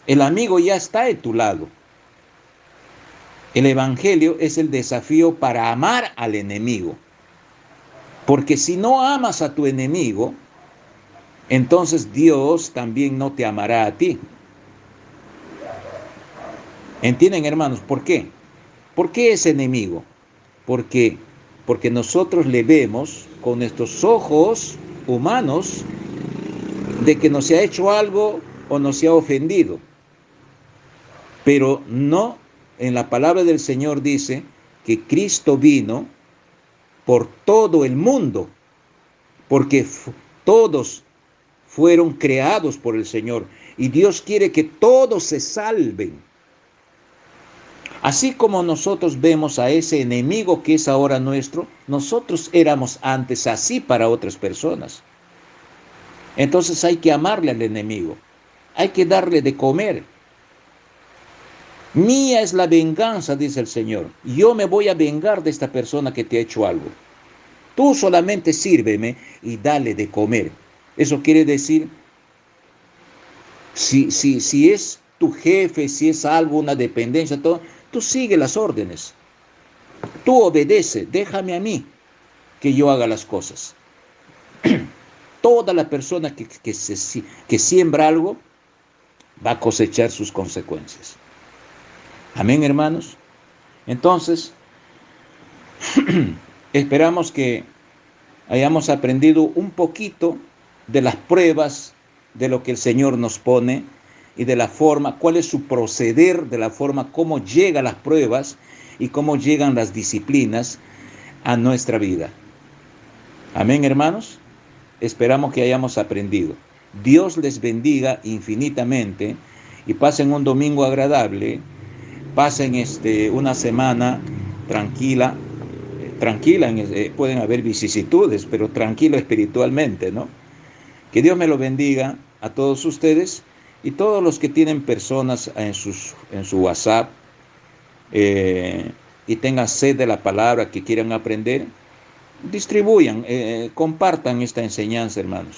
El amigo ya está de tu lado. El evangelio es el desafío para amar al enemigo. Porque si no amas a tu enemigo, entonces Dios también no te amará a ti. ¿Entienden, hermanos? ¿Por qué? ¿Por qué es enemigo? Porque nosotros le vemos con nuestros ojos humanos de que nos ha hecho algo o nos ha ofendido. Pero no, en la palabra del Señor dice que Cristo vino por todo el mundo, porque todos fueron creados por el Señor y Dios quiere que todos se salven. Así como nosotros vemos a ese enemigo que es ahora nuestro, nosotros éramos antes así para otras personas. Entonces hay que amarle al enemigo, hay que darle de comer. Mía es la venganza, dice el Señor. Yo me voy a vengar de esta persona que te ha hecho algo. Tú solamente sírveme y dale de comer. Eso quiere decir, si es tu jefe, si es algo, una dependencia, todo, tú sigue las órdenes. Tú obedece, déjame a mí que yo haga las cosas. Toda la persona que siembra algo va a cosechar sus consecuencias. Amén, hermanos. Entonces, esperamos que hayamos aprendido un poquito de las pruebas de lo que el Señor nos pone y de la forma, cuál es su proceder, de la forma cómo llegan las pruebas y cómo llegan las disciplinas a nuestra vida. Amén, hermanos. Esperamos que hayamos aprendido. Dios les bendiga infinitamente y pasen un domingo agradable. Pasen una semana tranquila, pueden haber vicisitudes, pero tranquilo espiritualmente, ¿no? Que Dios me lo bendiga a todos ustedes y todos los que tienen personas en su WhatsApp y tengan sed de la palabra, que quieran aprender, distribuyan, compartan esta enseñanza, hermanos,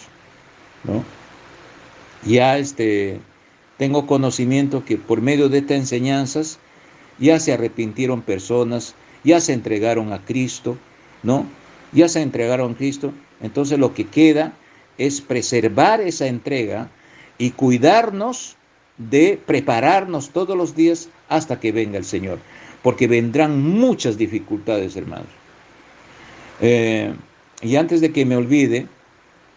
¿no? Ya tengo conocimiento que por medio de estas enseñanzas ya se arrepintieron personas, ya se entregaron a Cristo, ¿no? Ya se entregaron a Cristo. Entonces lo que queda es preservar esa entrega y cuidarnos de prepararnos todos los días hasta que venga el Señor, porque vendrán muchas dificultades, hermanos. Y antes de que me olvide,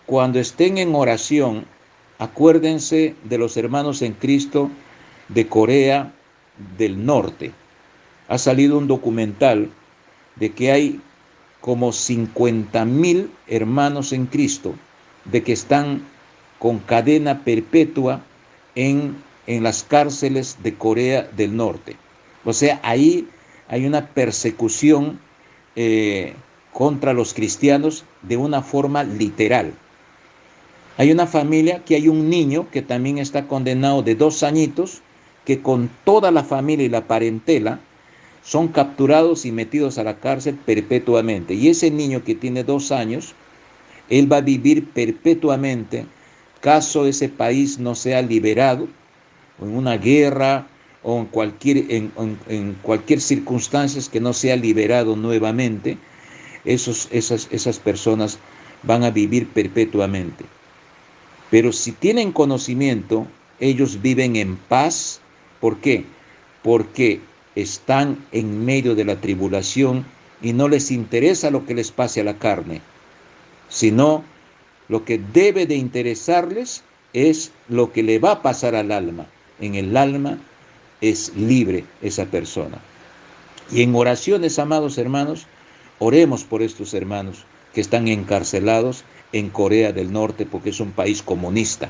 cuando estén en oración, acuérdense de los hermanos en Cristo de Corea del Norte. Ha salido un documental de que hay como 50,000 hermanos en Cristo, de que están con cadena perpetua en las cárceles de Corea del Norte. O sea, ahí hay una persecución contra los cristianos de una forma literal. Hay una familia que hay un niño que también está condenado de 2 añitos, que con toda la familia y la parentela son capturados y metidos a la cárcel perpetuamente. Y ese niño que tiene 2 años, él va a vivir perpetuamente, caso ese país no sea liberado, o en una guerra, o en cualquier circunstancia que no sea liberado nuevamente, esas personas van a vivir perpetuamente. Pero si tienen conocimiento, ellos viven en paz, ¿Por qué? Porque están en medio de la tribulación y no les interesa lo que les pase a la carne, sino lo que debe de interesarles es lo que le va a pasar al alma. En el alma es libre esa persona. Y en oraciones, amados hermanos, oremos por estos hermanos que están encarcelados en Corea del Norte porque es un país comunista,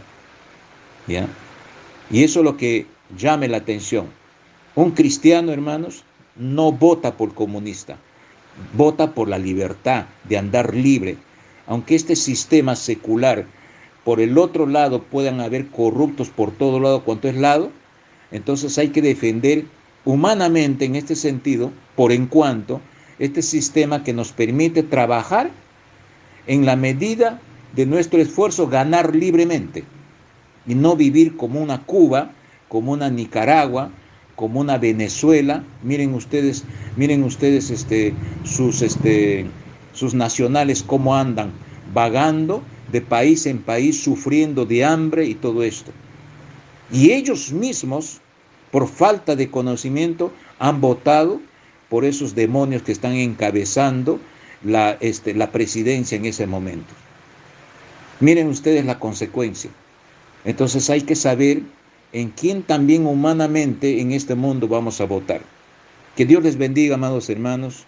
¿ya? Y eso es lo que llame la atención. Un cristiano, hermanos, no vota por comunista, vota por la libertad de andar libre. Aunque este sistema secular, por el otro lado, puedan haber corruptos por todo lado, cuanto es lado, entonces hay que defender humanamente en este sentido, por en cuanto este sistema que nos permite trabajar en la medida de nuestro esfuerzo, ganar libremente y no vivir como una Cuba, como una Nicaragua, como una Venezuela. Miren ustedes sus nacionales cómo andan vagando de país en país, sufriendo de hambre y todo esto. Y ellos mismos, por falta de conocimiento, han votado por esos demonios que están encabezando la presidencia en ese momento. Miren ustedes la consecuencia. Entonces hay que saber en quién también humanamente en este mundo vamos a votar. Que Dios les bendiga, amados hermanos.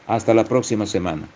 Hasta la próxima semana.